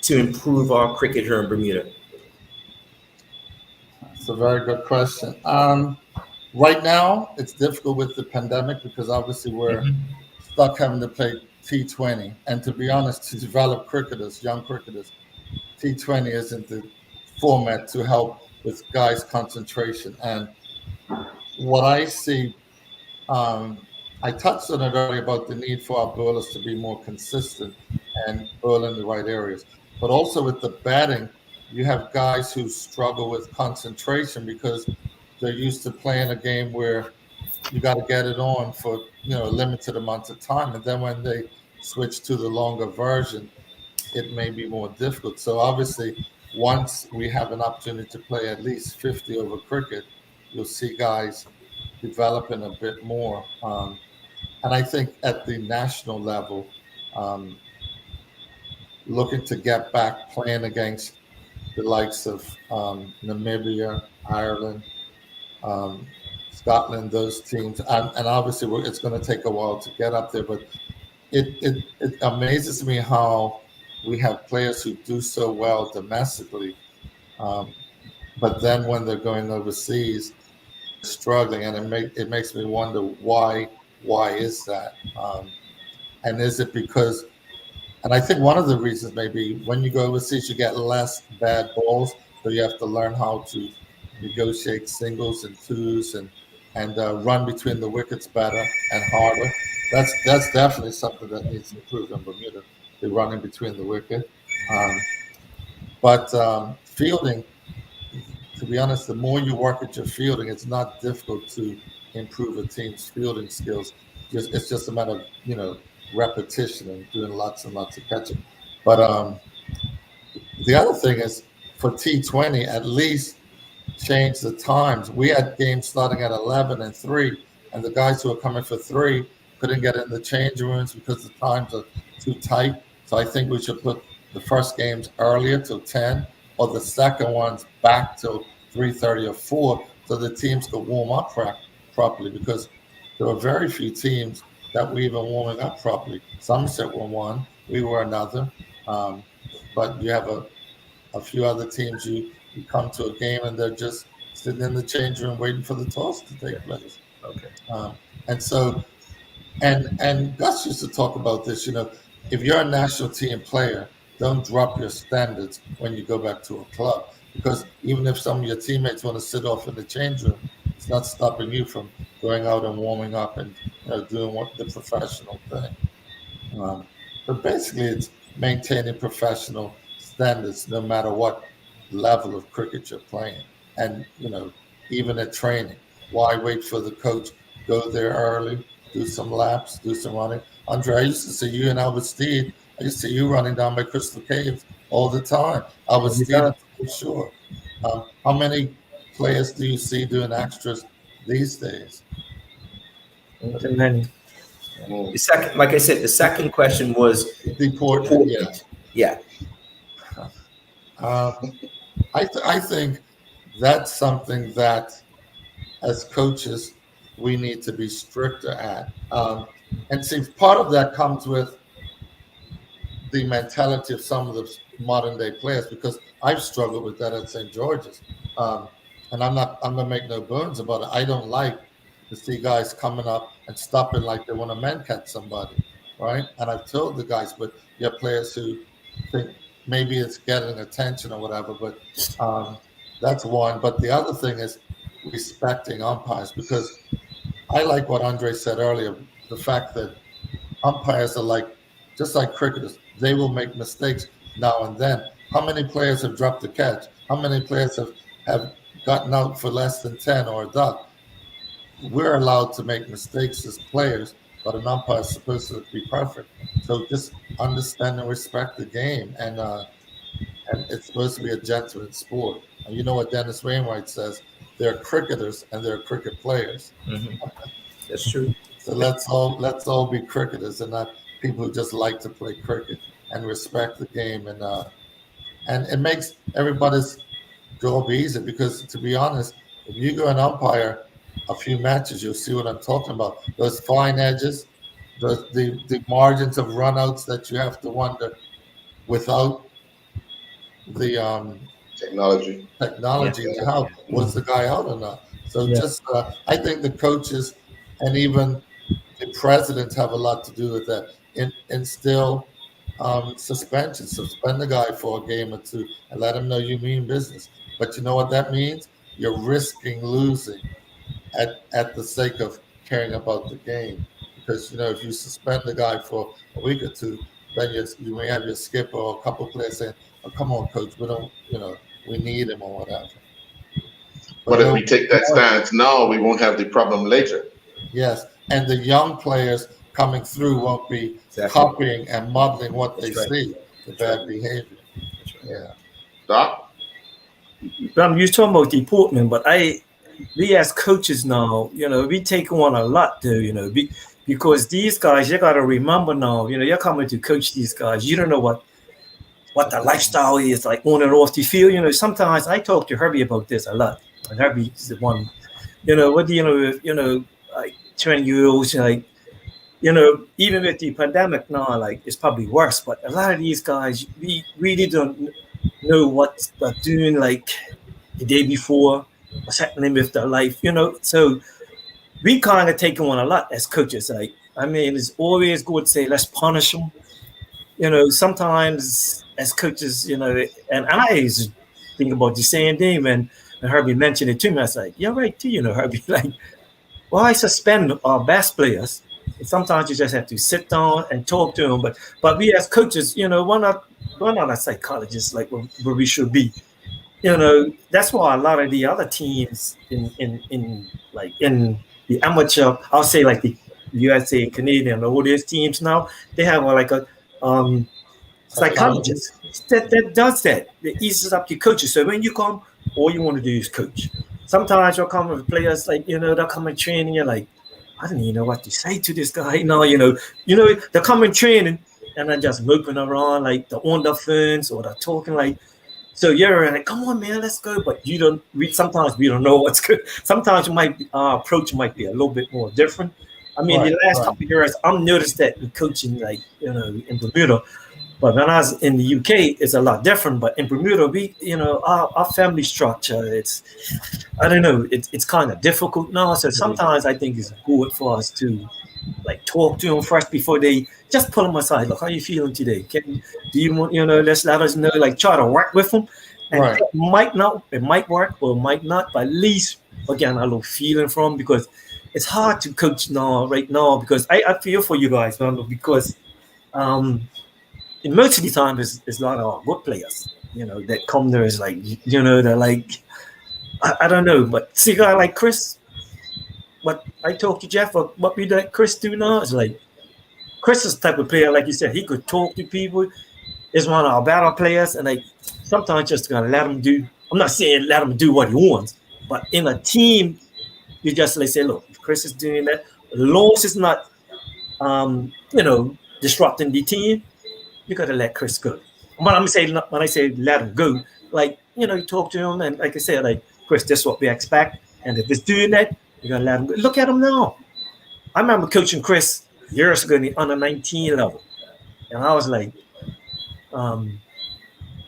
to improve our cricket here in Bermuda? It's a very good question. Right now, it's difficult with the pandemic because obviously we're stuck having to play T20. And to be honest, to develop cricketers, young cricketers, T20 isn't the format to help with guys' concentration. And what I see, I touched on it earlier about the need for our bowlers to be more consistent and bowl in the right areas. But also with the batting, you have guys who struggle with concentration because they're used to playing a game where you got to get it on for a limited amount of time, and then when they switch to the longer version, it may be more difficult. So obviously, once we have an opportunity to play at least 50 over cricket, you'll see guys developing a bit more. And I think at the national level, looking to get back playing against the likes of Namibia, Ireland, Scotland, those teams, and obviously it's going to take a while to get up there. But it amazes me how we have players who do so well domestically, but then when they're going overseas, struggling, and it makes me wonder why is that, and is it because? And I think one of the reasons may be when you go overseas, you get less bad balls, so you have to learn how to negotiate singles and twos and run between the wickets better and harder. That's definitely something that needs to improve in Bermuda, the running between the wicket. But fielding, to be honest, the more you work at your fielding, it's not difficult to improve a team's fielding skills. It's just a matter of repetition and doing lots and lots of catching. But the other thing is for T20, at least change the times. We had games starting at 11 and 3, and the guys who are coming for 3 couldn't get in the change rooms because the times are too tight. So I think we should put the first games earlier till 10, or the second ones back till 3:30 or 4, so the teams could warm up properly, because there were very few teams that were even warming up properly. Somerset were one, we were another, but you have a few other teams. You come to a game and they're just sitting in the change room waiting for the toss to take place. Okay. And so, and Gus used to talk about this. If you're a national team player, don't drop your standards when you go back to a club, because even if some of your teammates want to sit off in the change room, it's not stopping you from going out and warming up and doing what the professional thing. But basically, it's maintaining professional standards no matter what level of cricket you're playing. And even at training, why wait for the coach? Go there early, do some laps, do some running. Andre, I used to see you in Albert Steed. I used to see you running down by Crystal Caves all the time. Albert Steed, for sure. How many players do you see doing extras these days? Not too many. The second, like I said, the second question was deported. Yeah. I think that's something that, as coaches, we need to be stricter at. And see, part of that comes with the mentality of some of the modern day players, because I've struggled with that at St. George's. And I'm gonna make no bones about it. I don't like to see guys coming up and stopping like they want to men catch somebody, right? And I've told the guys, but you have players who think maybe it's getting attention or whatever, but that's one. But the other thing is respecting umpires, because I like what Andre said earlier, the fact that umpires are just like cricketers. They will make mistakes now and then. How many players have dropped a catch? How many players have gotten out for less than 10 or a duck? We're allowed to make mistakes as players, but an umpire is supposed to be perfect. So just understand and respect the game, and it's supposed to be a gentleman sport. And you know what Dennis Wainwright says? They're cricketers and they're cricket players. Mm-hmm. That's true. So let's all be cricketers and not people who just like to play cricket, and respect the game, and it makes everybody's go easy, because to be honest, if you go and umpire a few matches, you'll see what I'm talking about. Those fine edges, the margins of runouts that you have to wonder without the Technology. technology Yeah. to help. Was the guy out or not? So Yeah. just I think the coaches and even the presidents have a lot to do with that. Instill suspension, suspend the guy for a game or two, and let him know you mean business. But you know what that means? You're risking losing at the sake of caring about the game. Because if you suspend the guy for a week or two, then you may have your skipper or a couple of players saying, "Oh, come on, coach, we don't, we need him or whatever." But But if no, we take that stance now, we won't have the problem later. yes, and the young players coming through won't be Exactly. copying and modeling what they That's right. see, the That's bad right. behavior. That's right. Yeah. Doc? You're talking about deportment, but we as coaches now, we take on a lot though, because these guys, you got to remember now, you're coming to coach these guys. You don't know what the lifestyle is like on and off the field. Sometimes I talk to Herbie about this a lot, and Herbie's the one, we're dealing with, like 20-year-olds, like, even with the pandemic now, like it's probably worse. But a lot of these guys, we really don't know what they're doing, like the day before, what's happening with their life, So we kind of take on a lot as coaches. Like, I mean, it's always good to say, let's punish them. Sometimes as coaches, and I used to think about the same thing when Herbie mentioned it to me. I was like, you're right too, Herbie. Like, why suspend our best players? And sometimes you just have to sit down and talk to them. But we as coaches, we're not a psychologist like where we should be. That's why a lot of the other teams in the amateur, I'll say like the USA, Canadian, all these teams now, they have like a psychologist that does that. That eases up the coaches. So when you come, all you want to do is coach. Sometimes you'll come with players like, they'll come and train and you're like, I don't even know what to say to this guy. No, they're coming training and they're just moping around like they're on their phones or they're talking like. So you're like, come on, man, let's go. But sometimes we don't know what's good. Sometimes our approach might be a little bit more different. I mean, the last couple of years, I've noticed that in coaching, like, in Bermuda. But when I was in the UK, it's a lot different. But in Bermuda, our family structure, I don't know, it's kind of difficult now. So sometimes I think it's good for us to like talk to them first before they just pull them aside. Look, how you feeling today? Do you want, let's let us know, like try to work with them. And it might work or it might not, but at least, again, a little feeling from, because it's hard to coach right now, because I feel for you guys, man, because most of the time is a lot of good players, that come there is like, they're like, I don't know, but see a guy like Chris, what I talked to Jeff, what we let Chris do now is like, Chris is the type of player, like you said, he could talk to people, is one of our better players, and like sometimes just gotta let him do, I'm not saying let him do what he wants, but in a team, you just like say, look, if Chris is doing that, as long as it's not, disrupting the team, you got to let Chris go. When I say let him go, like, you talk to him and like I said, like, Chris, this is what we expect. And if it's doing that, you got to let him go. Look at him now. I remember coaching Chris years ago in the under 19 level. And I was like,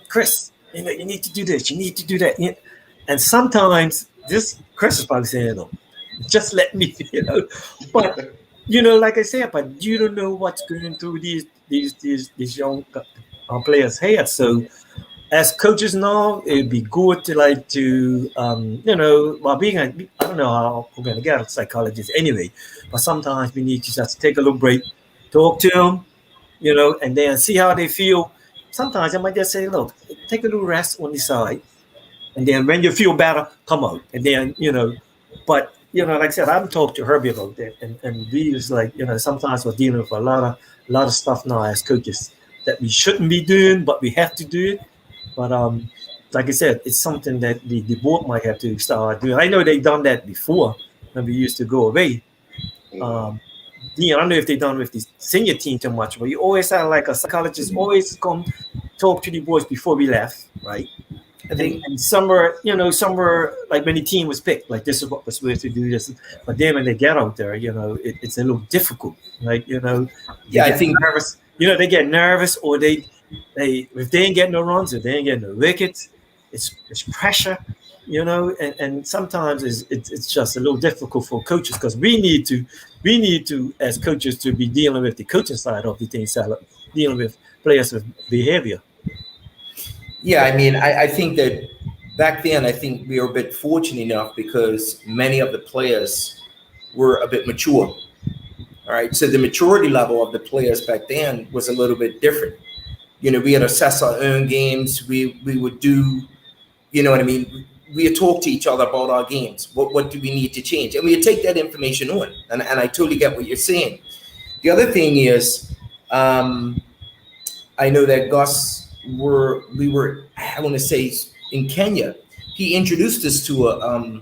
Chris, you need to do this. You need to do that. And sometimes Chris is probably saying, no, just let me, But, like I said, but you don't know what's going through these young players' heads. So as coaches now, it'd be good to while being I don't know how we're going to get a psychologist anyway, but sometimes we need to just take a little break, talk to them, and then see how they feel. Sometimes I might just say, look, take a little rest on the side, and then when you feel better, come out. And then, but, like I said, I haven't talked to Herbie about that. And we was like, sometimes we're dealing with a lot of stuff now as coaches that we shouldn't be doing, but we have to do it. But like I said, it's something that the board might have to start doing. I know they've done that before when we used to go away. I don't know if they've done with the senior team too much, but you always have like a psychologist always come talk to the boys before we left, right? I think And somewhere, somewhere like when the team was picked, like this is what we're supposed to do. This, but then when they get out there, it's a little difficult. Like they Yeah, I get think- nervous. They get nervous, or they if they ain't getting no runs, if they ain't getting no wickets, it's pressure. And sometimes it's just a little difficult for coaches, because we need to as coaches to be dealing with the coaching side of the thing, dealing with players with behavior. Yeah, I mean, I think that back then, I think we were a bit fortunate enough because many of the players were a bit mature. All right. So the maturity level of the players back then was a little bit different. We had to assess our own games. We would do, you know what I mean? We would talk to each other about our games. What do we need to change? And we would take that information on. And I totally get what you're saying. The other thing is, I know that Gus we were, I want to say, in Kenya. He introduced us to a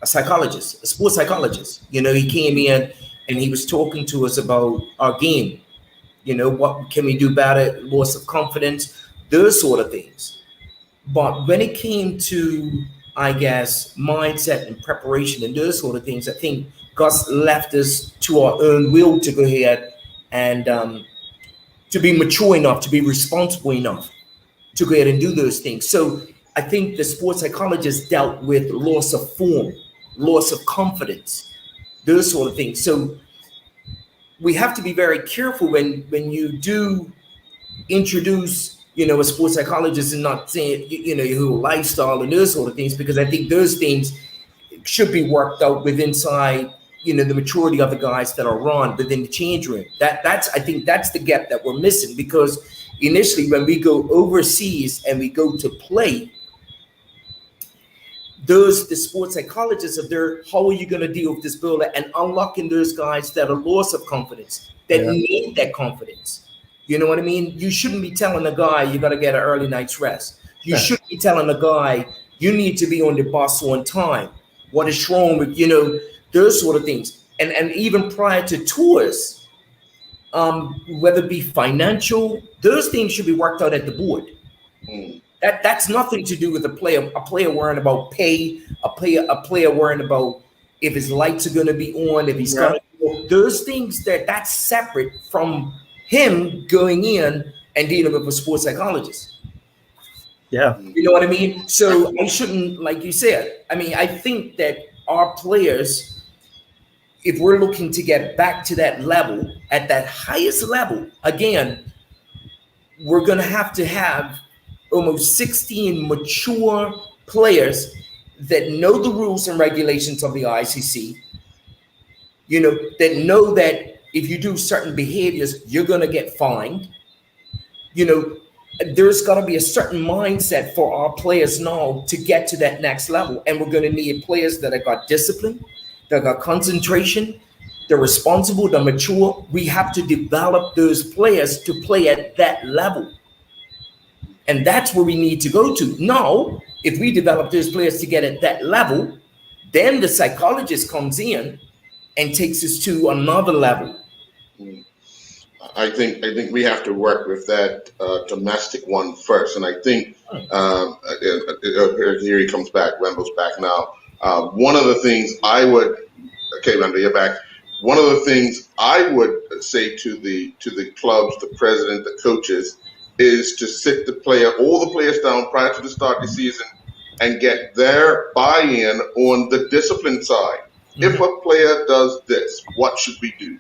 psychologist, a sports psychologist. He came in and he was talking to us about our game. What can we do better? Loss of confidence, those sort of things. But when it came to, I guess, mindset and preparation and those sort of things, I think Gus left us to our own will to go ahead and to be mature enough, to be responsible enough to go ahead and do those things. So I think the sports psychologist dealt with loss of form, loss of confidence, those sort of things. So we have to be very careful when you do introduce, a sports psychologist, and not saying, who lifestyle and those sort of things, because I think those things should be worked out with inside, the maturity of the guys that are on within the change room. I think that's the gap that we're missing, because initially when we go overseas and we go to play, the sports psychologists are there. How are you going to deal with this builder and unlocking those guys that are loss of confidence, that need that confidence? You know what I mean? You shouldn't be telling a guy you got to get an early night's rest. You shouldn't be telling a guy you need to be on the bus on time. What is wrong with, those sort of things. And even prior to tours, whether it be financial, those things should be worked out at the board. That's nothing to do with a player worrying about pay, a player worrying about if his lights are going to be on, if he's got those things, that's separate from him going in and dealing with a sports psychologist. Yeah. You know what I mean? So I shouldn't, like you said, I think that our players, if we're looking to get back to that level, at that highest level, again, we're going to have almost 16 mature players that know the rules and regulations of the ICC, that know that if you do certain behaviors, you're going to get fined. There's got to be a certain mindset for our players now to get to that next level. And we're going to need players that have got discipline, that got concentration, they're responsible, they're mature. We have to develop those players to play at that level. And that's where we need to go to. Now, if we develop those players to get at that level, then the psychologist comes in and takes us to another level. I think we have to work with that domestic one first, and I think here he comes back. Randall's back now. One of the things I would, okay, Randall, you're back. One of the things I would say to the clubs, the president, the coaches, is to sit all the players down prior to the start of the season and get their buy-in on the discipline side. If a player does this, what should we do?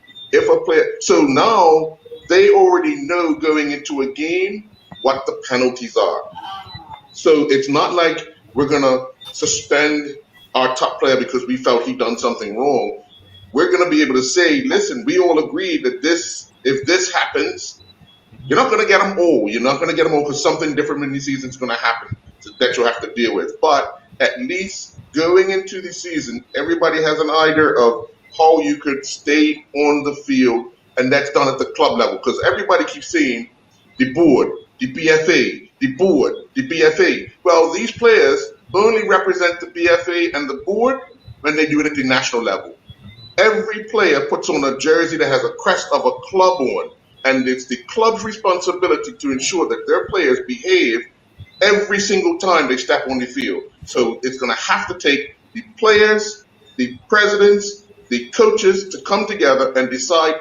So now they already know going into a game what the penalties are. So it's not like we're going to suspend our top player because we felt he done something wrong. We're going to be able to say, listen, we all agree that if this happens, you're not going to get them all. You're not going to get them all because something different in the season is going to happen that you'll have to deal with. But at least going into the season, everybody has an idea of how you could stay on the field, and that's done at the club level, because everybody keeps saying the board, the BFA, the board, the BFA. Well, these players only represent the BFA and the board when they do it at the national level. Every player puts on a jersey that has a crest of a club on, and it's the club's responsibility to ensure that their players behave every single time they step on the field. So it's going to have to take the players, the presidents, the coaches to come together and decide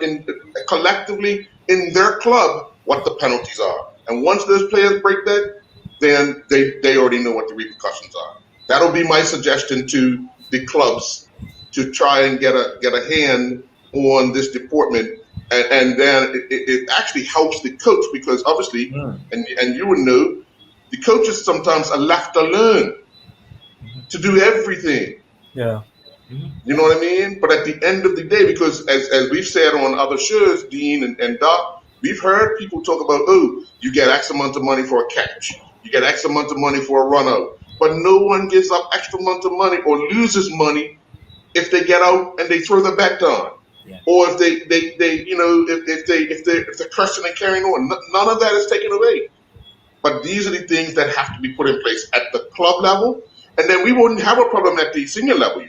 collectively in their club what the penalties are. And once those players break that, then they already know what the repercussions are. That'll be my suggestion to the clubs to try and get a hand on this department. And then it actually helps the coach because obviously, and you would know, the coaches sometimes are left alone to do everything. Yeah. You know what I mean? But at the end of the day, because as we've said on other shows, Dean and Doc, we've heard people talk about, oh, you get X amount of money for a catch. You get X amount of money for a run out. But no one gives up extra amount of money or loses money if they get out and they throw the bat down. Yeah. Or if if they're cursing and carrying on. None of that is taken away. But these are the things that have to be put in place at the club level. And then we wouldn't have a problem at the senior level,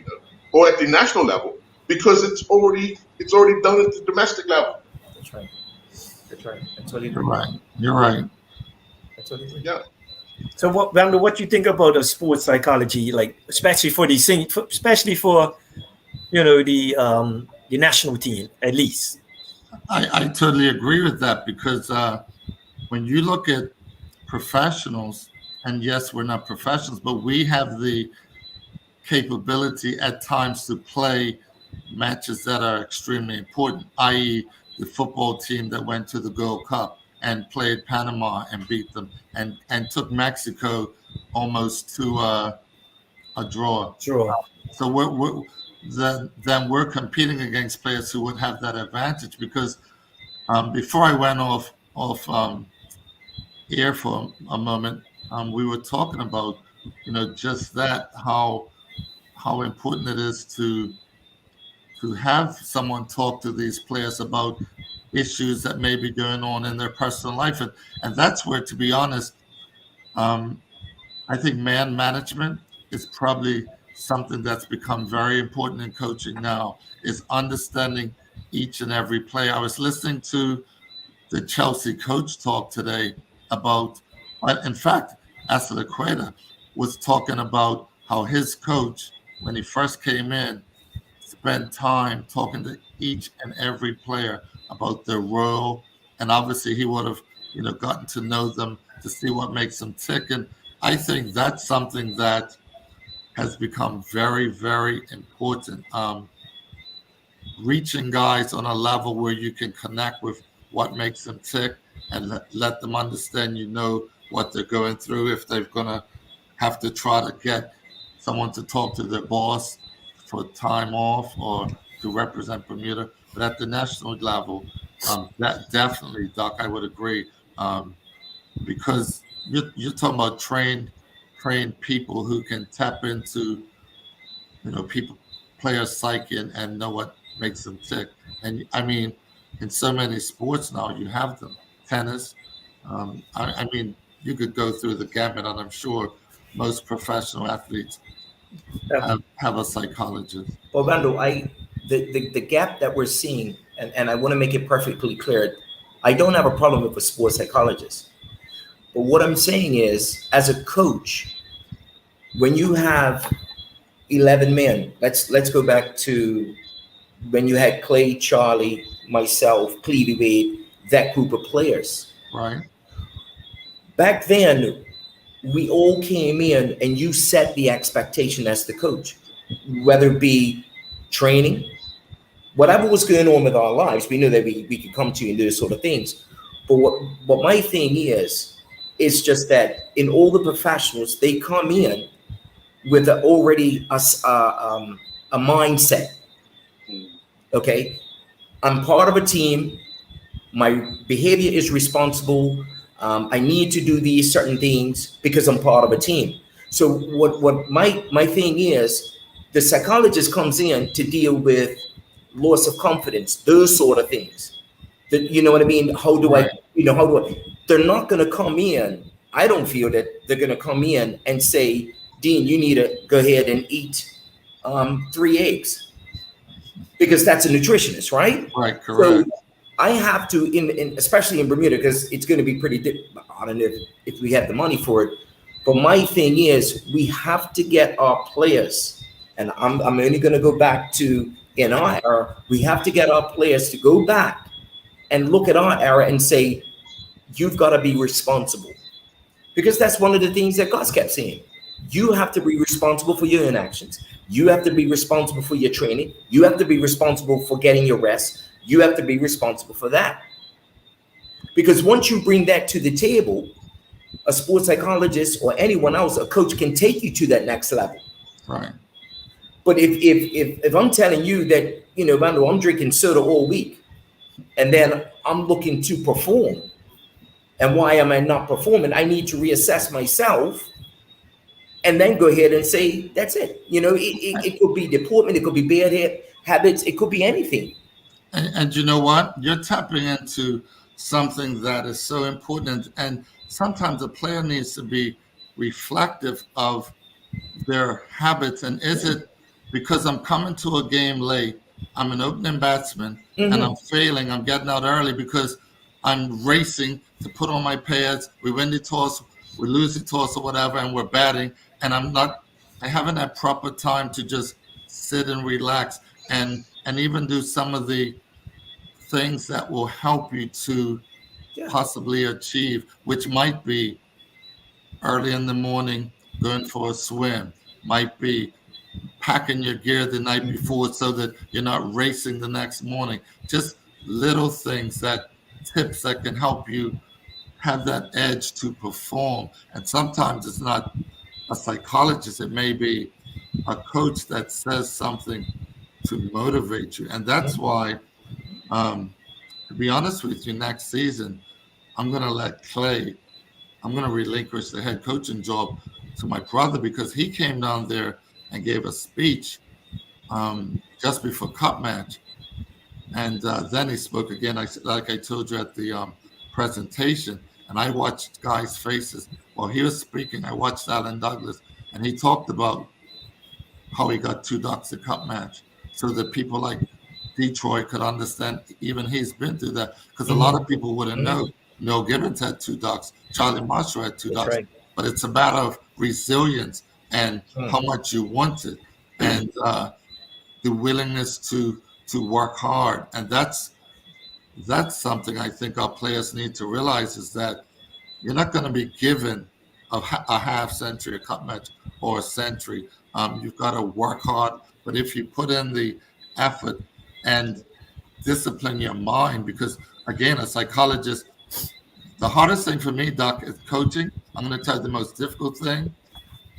or at the national level, because it's already done at the domestic level. That's right. That's what You're right. You're right. That's what Yeah. So what you think about the sports psychology, like especially for the the national team at least? I totally agree with that because when you look at professionals, and yes, we're not professionals, but we have the capability at times to play matches that are extremely important, i.e. the football team that went to the Gold Cup and played Panama and beat them and took Mexico almost to a draw. Sure. So then we're competing against players who would have that advantage because before I went off air for a moment, we were talking about, just that, how important it is to have someone talk to these players about issues that may be going on in their personal life. And that's where, to be honest, I think man management is probably something that's become very important in coaching now, is understanding each and every player. I was listening to the Chelsea coach talk today about, in fact, Asadequeta was talking about how his coach, when he first came in, spent time talking to each and every player about their role. And obviously he would have, gotten to know them to see what makes them tick. And I think that's something that has become very, very important. Reaching guys on a level where you can connect with what makes them tick and let them understand, what they're going through. If they're going to have to try to get someone to talk to their boss for time off or to represent Bermuda. But at the national level, that definitely, Doc, I would agree, because you're talking about trained people who can tap into, players' psyche and know what makes them tick. And I mean, in so many sports now, you have them. Tennis. I mean, you could go through the gamut, and I'm sure most professional athletes have a psychologist. Well, Randall, the gap that we're seeing, and I want to make it perfectly clear, I don't have a problem with a sports psychologist. But what I'm saying is, as a coach, when you have 11 men, let's go back to when you had Clay, Charlie, myself, Clevie Wade, that group of players. Right. Back then, we all came in and you set the expectation as the coach, whether it be training, whatever was going on with our lives, we knew that we could come to you and do those sort of things. But what my thing is just that in all the professionals, they come in with already a mindset. Okay, I'm part of a team. My behavior is responsible. I need to do these certain things because I'm part of a team. So what my thing is, the psychologist comes in to deal with loss of confidence, those sort of things. You know what I mean? How do I? They're not going to come in. I don't feel that they're going to come in and say, Dean, you need to go ahead and eat 3 eggs, because that's a nutritionist, right? Right, correct. So I have to, especially in Bermuda, because it's going to be pretty. I don't know if we have the money for it, But my thing is, we have to get our players, and I'm only going to go back to in our era, we have to get our players to go back and look at our era and say, you've got to be responsible. Because that's one of the things that Gus kept saying. You have to be responsible for your inactions. You have to be responsible for your training. You have to be responsible for getting your rest. You have to be responsible for that. Because once you bring that to the table, a sports psychologist or anyone else, a coach can take you to that next level. Right. But if I'm telling you that, you know, Randall, I'm drinking soda all week, and then I'm looking to perform, and why am I not performing? I need to reassess myself and then go ahead and say, that's it. You know, it could be deportment, it could be bad habits, it could be anything. And you know what? You're tapping into something that is so important. And sometimes a player needs to be reflective of their habits. And is it because I'm coming to a game late, I'm an opening batsman, and I'm failing, I'm getting out early because I'm racing to put on my pads, we win the toss, we lose the toss or whatever, and we're batting, and I haven't had proper time to just sit and relax and even do some of the things that will help you to possibly achieve, which might be early in the morning going for a swim, might be packing your gear the night before so that you're not racing the next morning. Just little things, tips that can help you have that edge to perform. And sometimes it's not a psychologist, it may be a coach that says something to motivate you. And that's why, to be honest with you, next season, I'm going to let Clay, I'm going to relinquish the head coaching job to my brother, because he came down there and gave a speech just before Cup match. And then he spoke again, like I told you at the presentation, and I watched guys' faces. While he was speaking, I watched Alan Douglas, and he talked about how he got 2 ducks a Cup match so that people like Detroit could understand, even he's been through that, because a lot of people wouldn't know. Noel Gibbons had 2 ducks, Charlie Marshall had 2 ducks, right. But it's a matter of resilience and how much you want it, and the willingness to work hard. And that's something I think our players need to realize, is that you're not going to be given a half century, a Cup match, or a century. You've got to work hard, but if you put in the effort and discipline your mind, because again, a psychologist, the hardest thing for me, Doc, is coaching. I'm going to tell you the most difficult thing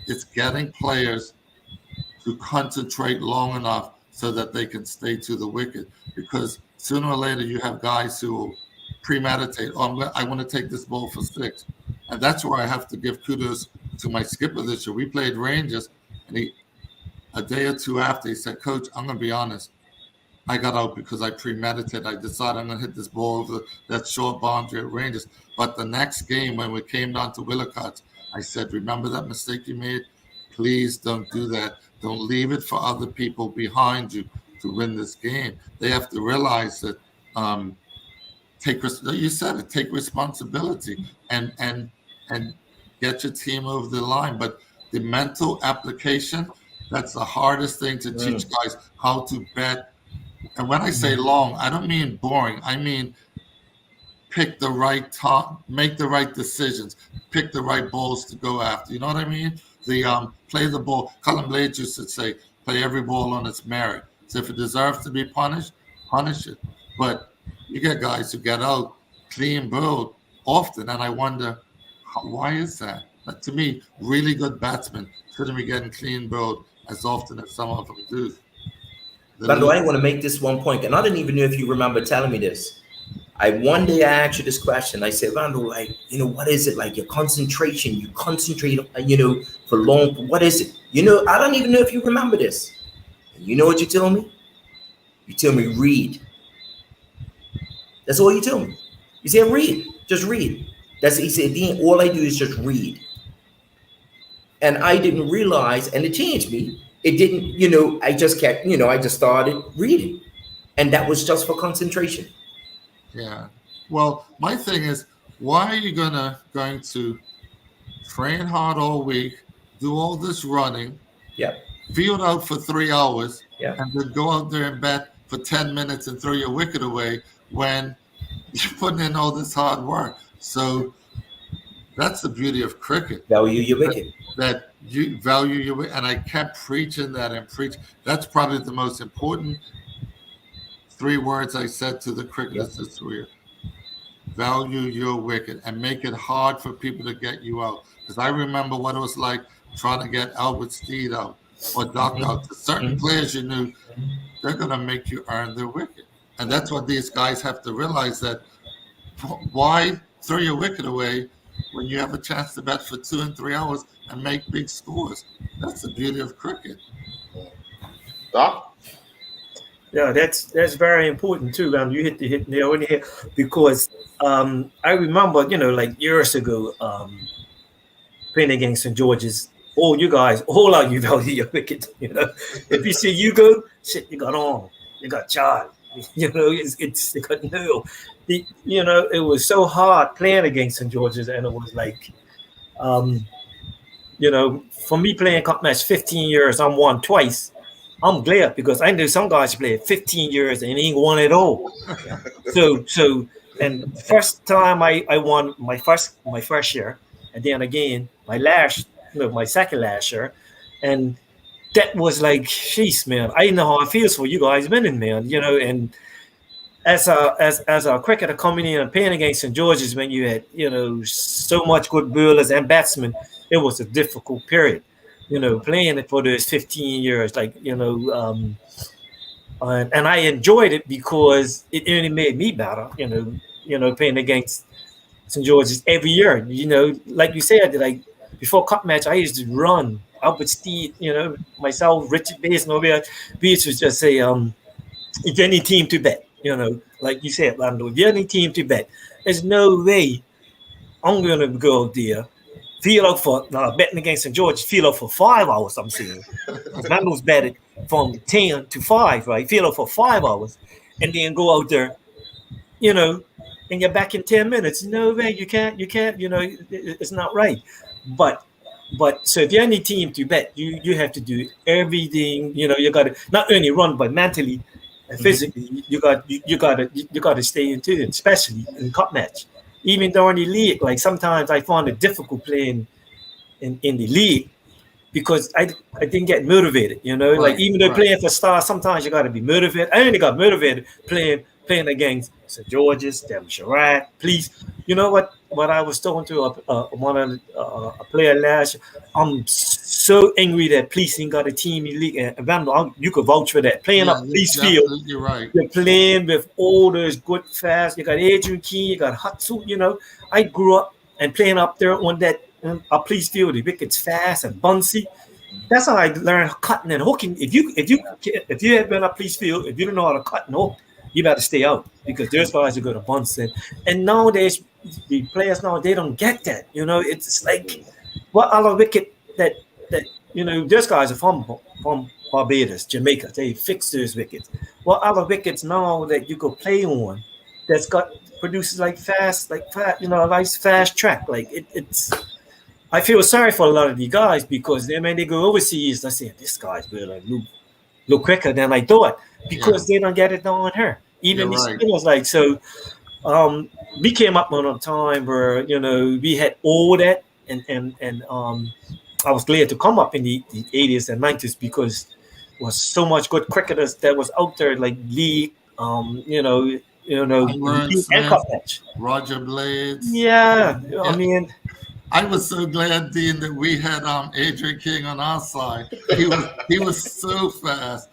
is getting players to concentrate long enough so that they can stay to the wicket, because sooner or later you have guys who will premeditate, I want to take this ball for 6. And that's where I have to give kudos to my skipper this year. We played Rangers, and a day or 2 after, he said, Coach, I'm going to be honest, I got out because I premeditated. I decided I'm going to hit this ball over that short boundary at Rangers. But the next game, when we came down to Willicott, I said, remember that mistake you made? Please don't do that. Don't leave it for other people behind you to win this game. They have to realize that you said it, take responsibility and get your team over the line. But the mental application, that's the hardest thing to teach guys, how to bet. And when I say long, I don't mean boring. I mean pick the right time, make the right decisions, pick the right balls to go after. You know what I mean? Play the ball. Colin Blades used to say, play every ball on its merit. So if it deserves to be punished, punish it. But you get guys who get out clean bowled often, and I wonder, why is that? But to me, really good batsmen shouldn't be getting clean bowled as often as some of them do. Randall, I want to make this one point, and I didn't even know if you remember telling me this. One day I asked you this question. I said, Randall, what is it like your concentration? You concentrate, for long. What is it? I don't even know if you remember this. And you know what you tell me? You tell me read. That's all you tell me. You said read, just read. He said, all I do is just read. And I didn't realize, and it changed me. It didn't, I just kept, I just started reading. And that was just for concentration. Yeah. Well, my thing is, why are you going to train hard all week, do all this running, Yeah. field out for 3 hours, Yeah. and then go out there and bat for 10 minutes and throw your wicket away when you're putting in all this hard work. So that's the beauty of cricket. Value your wicket. That you value your wicket. And I kept preaching that and preach. That's probably the most important 3 words I said to the cricketers this year. Value your wicket and make it hard for people to get you out. Because I remember what it was like trying to get Albert Steed out or Doc out. To certain players you knew, they're going to make you earn their wicket. And that's what these guys have to realize, that why throw your wicket away when you have a chance to bat for 2 and 3 hours and make big scores. That's the beauty of cricket. Doc? Yeah, that's very important too. You hit the nail on the head, because I remember, like years ago, playing against St. George's. All you guys, all of you value your wicket. If you see you go, shit, you got on, you got Charlie. It's you got no. It was so hard playing against St. George's, and it was like, for me playing cup match 15 years, I'm won twice. I'm glad, because I knew some guys played 15 years and ain't won at all. So and first time I won my first year, and then again my second last year, and that was like, jeez, man, I know how it feels for you guys winning, man. And as a cricketer coming in and playing against St. George's, when you had so much good bowlers and batsmen, it was a difficult period. Playing it for those 15 years, and I enjoyed it because it only made me better. Playing against St. George's every year. Like you said, like before cup match, I used to run. Albert Steed, myself, Richard Bates, and we used to just say, if any team to bet, like you said, Lando, if you're any team to bet, there's no way I'm gonna go there. Feel out for betting against St. George, feel out for 5 hours, I'm saying. Mando's betted from 10 to 5, right? Feel out for 5 hours, and then go out there, and you're back in 10 minutes. No way, you can't, it's not right. But so if you're any team to bet, you have to do everything, you got to not only run, but mentally and physically, you got to stay into it, especially in cup match. Even during the league, like sometimes I found it difficult playing in the league because I didn't get motivated, Right, like even though playing for Stars, sometimes you got to be motivated. I only got motivated playing against St. George's, Devon Chirac, Police. You know what I was talking to a player last year, I'm so angry that Police ain't got a team in the league, and you could vouch for that. Playing up Police Field, you're right. You're playing with all those good fast. You got Adrian Key, you got Hutsu. I grew up and playing up there on that Police Field. The wickets fast and bouncy. That's how I learned cutting and hooking. If you have been up Police Field, if you don't know how to cut and hook, you better stay out, because there's guys who go to bounce in. And nowadays, the players now, they don't get that. It's like, what other wicket that those guys are from Barbados, Jamaica. They fix those wickets. What other wickets now that you could play on that's got produces like a nice fast track. Like it's. I feel sorry for a lot of the guys, because then when they go overseas, I say, this guy's really look quicker than I thought, because they don't get it down here. Even the spinners, like, so we came up on a time where we had all that, and I was glad to come up in the 80s and 90s, because there was so much good cricketers that was out there, like league, and cup match. Roger Blades. Yeah, I mean. I was so glad, Dean, that we had Adrian King on our side. He was so fast.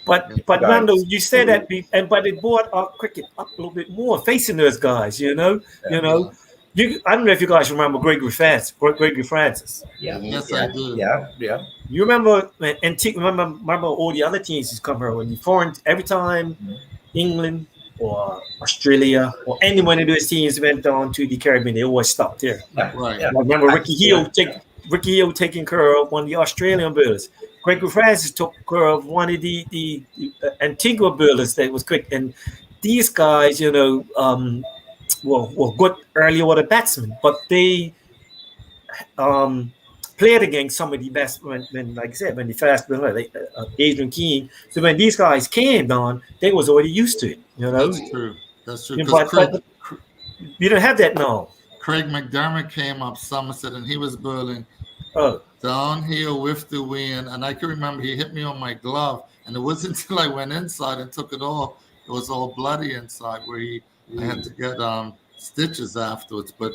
But Randall, you said that, but it brought our cricket up a little bit more, facing those guys. I don't know if you guys remember Gregory Francis. Yeah. Yes, I do. Yeah. You remember remember all the other teams who's come here when every time England or Australia or any one of those teams went down to the Caribbean, they always stopped there. Right. I remember Ricky Hill taking care of one of the Australian bowlers. Gregory Francis took care of one of the Antigua bowlers that was quick. And these guys, were good earlier with the batsmen, but they played against some of the best when like I said, when the fast like Adrian Keene. So when these guys came down, they was already used to it, That's true. That's true. Yeah, Because but you don't have that now. Craig McDermott came up Somerset and he was bowling downhill with the wind. And I can remember he hit me on my glove. And it wasn't until I went inside and took it off, it was all bloody inside where I had to get stitches afterwards. But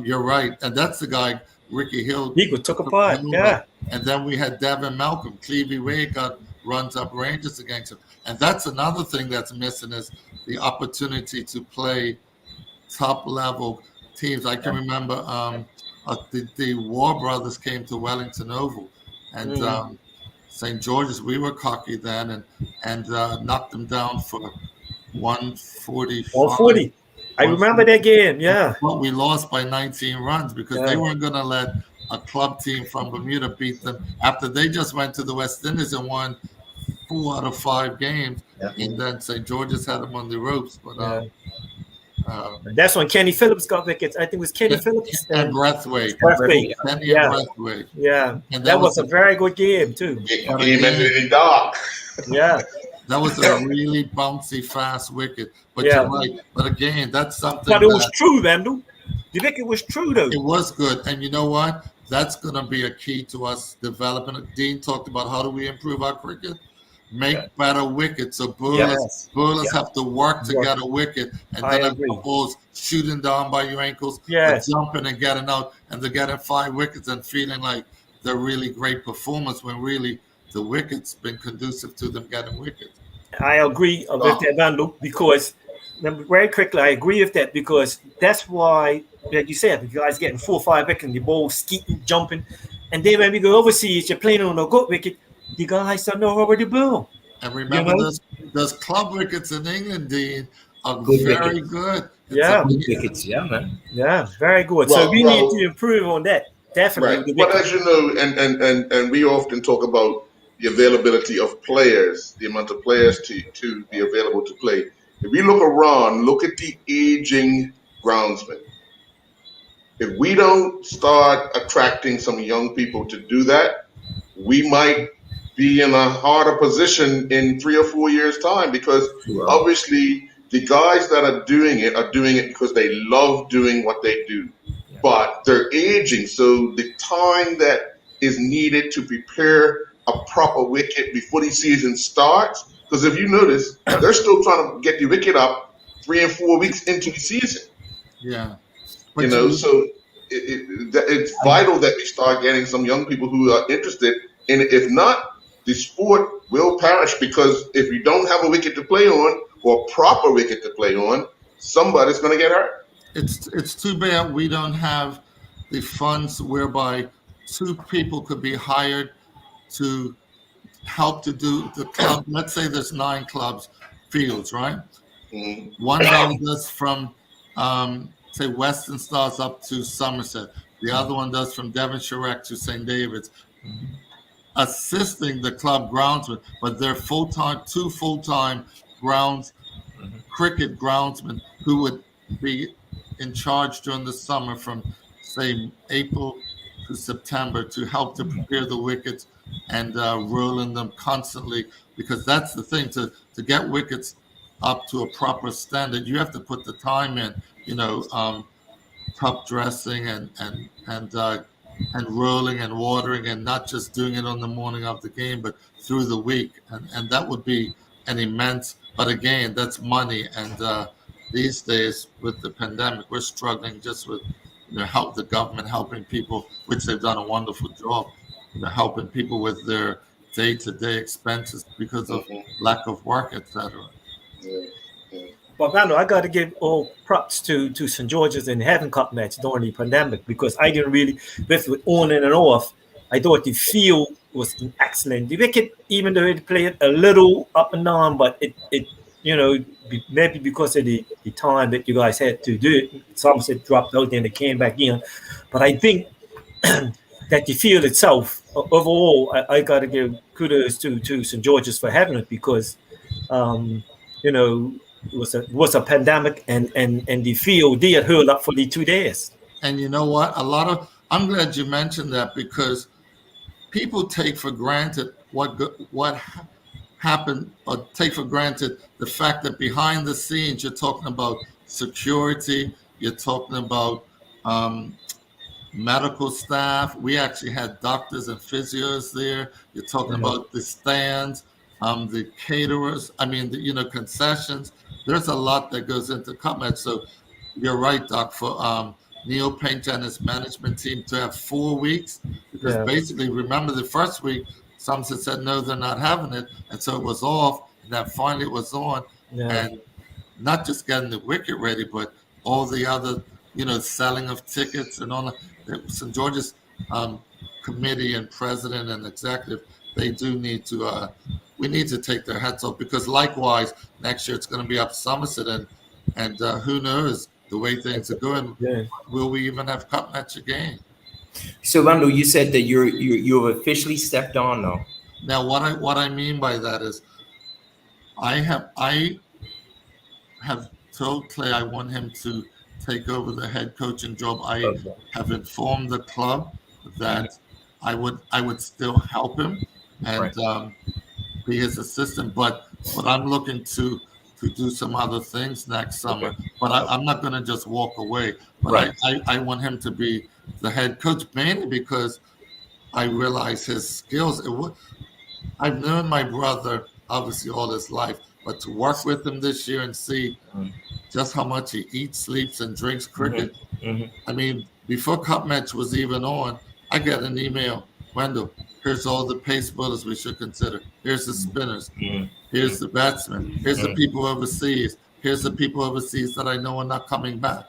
you're right. And that's the guy, Ricky Hill. He took apart, yeah. And then we had Devin Malcolm. Clevie Ray got runs up ranges against him. And that's another thing that's missing is the opportunity to play top level teams. I can remember the War Brothers came to Wellington Oval and St. George's. We were cocky then and knocked them down for 145. 140. I remember that game, yeah. But we lost by 19 runs because they weren't going to let a club team from Bermuda beat them after they just went to the West Indies and won 4 out of 5 games. Yeah. And then St. George's had them on the ropes. But that's when Kenny Phillips got wickets. I think it was Kenny Phillips and Brathwaite. Brathwaite. Yeah. And that was a very good game too. Game ended in dark. Yeah. That was a really bouncy, fast wicket. But you're right. But again, that's something. But it was true, Vandal. The wicket was true, though. It was good. And you know what? That's going to be a key to us developing. Dean talked about how do we improve our cricket? Make better wickets. So bowlers have to work to get a wicket. And then if the ball's shooting down by your ankles, jumping and getting out, and they're getting 5 wickets and feeling like they're really great performance when really the wicket's been conducive to them getting wickets. I agree with that, Vandal, because very quickly, I agree with that because that's why, like you said, the guys getting 4 or 5 wickets and the ball skeeting, jumping. And then when we go overseas, you're playing on a good wicket, the guys don't know where to bowl. And remember, those club wickets in England, Dean, are very good. Good wickets, man. Yeah, very good. So we need to improve on that. Definitely. Right. But as you know, and we often talk about the availability of players, the amount of players to be available to play. If we look around, look at the aging groundsmen. If we don't start attracting some young people to do that, we might be in a harder position in 3 or 4 years' time because obviously the guys that are doing it because they love doing what they do. Yeah. But they're aging, so the time that is needed to prepare a proper wicket before the season starts, because if you notice, they're still trying to get the wicket up 3 and 4 weeks into the season. Yeah. But so it's vital that we start getting some young people who are interested in it. If not, the sport will perish because if you don't have a wicket to play on or a proper wicket to play on, somebody's going to get hurt. It's too bad we don't have the funds whereby 2 people could be hired to help to do the club. Let's say there's 9 clubs, fields, right? Mm-hmm. One guy does from, say, Western Stars up to Somerset. The other one does from Devonshire to St. David's, assisting the club groundsmen, but they're 2 full-time cricket groundsmen who would be in charge during the summer from, say, April to September to help to prepare the wickets and rolling them constantly, because that's the thing, to get wickets up to a proper standard, you have to put the time in, top dressing and rolling and watering, and not just doing it on the morning of the game, but through the week, and that would be an immense. But again, that's money, and these days with the pandemic, we're struggling just with help the government helping people, which they've done a wonderful job. Helping people with their day-to-day expenses because of lack of work, etc. But Manu, I got to give all props to St. George's in the Heaven Cup match during the pandemic because I didn't really, with on and off, I thought the field was excellent. The wicket, even though it played a little up and down, but it maybe because of the time that you guys had to do it, Somerset dropped out, then it came back in. But I think that the field itself, overall, I got to give kudos to St. George's for having it because, it was a pandemic and the field did hold up for the 2 days. And you know what? A lot I'm glad you mentioned that because people take for granted what happened, or take for granted the fact that behind the scenes you're talking about security, you're talking about medical staff. We actually had doctors and physios there. You're talking about the stands, the caterers. I mean, concessions. There's a lot that goes into Cup Match. So you're right, Doc. For Neil Paint and his management team to have 4 weeks, because basically, remember the first week, some said no, they're not having it, and so it was off, and then finally it was on, and not just getting the wicket ready, but all the other, selling of tickets and all that. St. George's committee and president and executive, they do need to. We need to take their hats off, because likewise next year it's going to be up Somerset, and who knows the way things are going. Will we even have Cup Match again? So Randall, you said that you've officially stepped on now. Now, what I mean by that is, I have told Clay I want him to take over the head coaching job. I have informed the club that I would still help him and be his assistant, but I'm looking to do some other things next summer. But I'm not going to just walk away. But I want him to be the head coach, mainly because I realize his skills. I've known my brother obviously all his life, but to work with him this year and see just how much he eats, sleeps, and drinks cricket. I mean, before Cup Match was even on, I got an email, Wendell, here's all the pace bowlers we should consider. Here's the spinners. Here's the batsmen. Here's the people overseas. Here's the people overseas that I know are not coming back.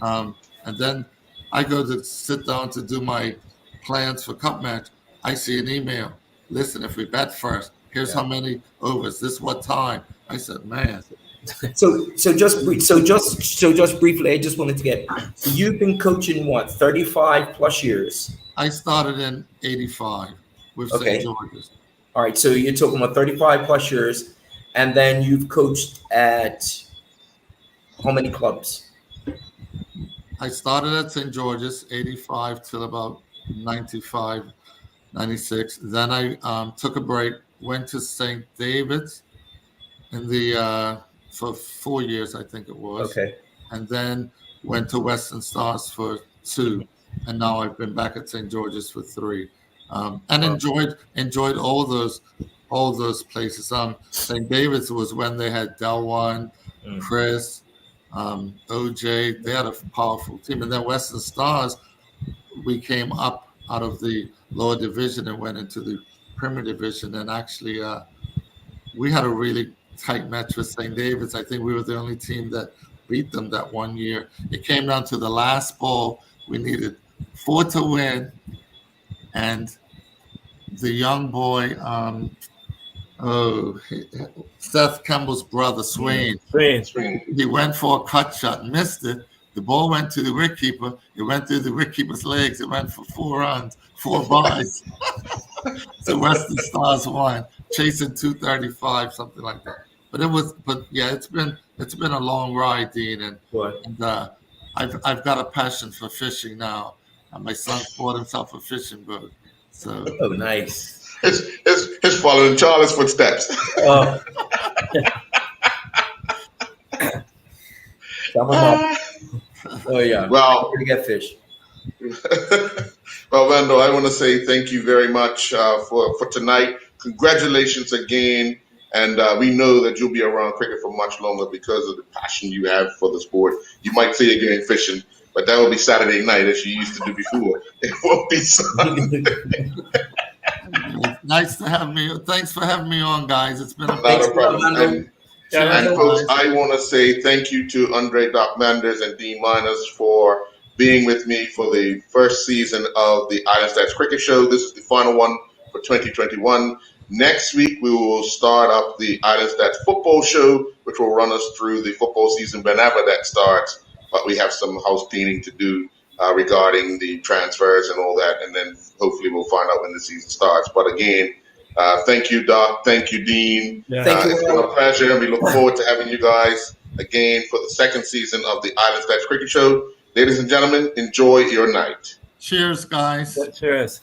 And then I go to sit down to do my plans for Cup Match. I see an email. Listen, if we bat first, here's how many overs. This what time. I said, man. So just briefly, I just wanted to get. So you've been coaching what, 35 plus years? I started in '85 with St. George's. All right, so you're talking about 35 plus years, and then you've coached at how many clubs? I started at St. George's '85 till about '95, '96. Then I took a break, went to St. David's in the for 4 years, I think it was. And then went to Western Stars for 2, and now I've been back at St. George's for 3, and enjoyed all those places. St. David's was when they had Delwan, Chris, OJ. They had a powerful team, and then Western Stars, we came up out of the lower division and went into the Premier Division, and actually we had a really tight match with St. David's. I think we were the only team that beat them that one year. It came down to the last ball. We needed 4 to win, and the young boy, Seth Campbell's brother, Swain. He went for a cut shot, missed it. The ball went to the wicketkeeper. It went through the wicketkeeper's legs. It went for 4 runs, 4 byes. So Western Stars won, chasing 235, something like that. But it's been a long ride, Dean, and I've got a passion for fishing now. And my son bought himself a fishing boat. So nice. It's following Charlie's footsteps. Well, to get fish. Well, Wendell, I want to say thank you very much for tonight. Congratulations again. And we know that you'll be around cricket for much longer because of the passion you have for the sport. You might say you're going fishing, but that will be Saturday night as you used to do before. It won't be Sunday. Nice to have me. Thanks for having me on, guys. It's been a problem. And folks, I want to say thank you to Andre Doc Manders and Dean Miners for being with me for the first season of the Island Stats Cricket Show. This is the final one for 2021. Next week, we will start up the Island Stats Football Show, which will run us through the football season whenever that starts. But we have some house cleaning to do regarding the transfers and all that. And then hopefully we'll find out when the season starts. But again, thank you, Doc. Thank you, Dean. It's been a pleasure, and we look forward to having you guys again for the second season of the Island Stats Cricket Show. Ladies and gentlemen, enjoy your night. Cheers, guys. Cheers.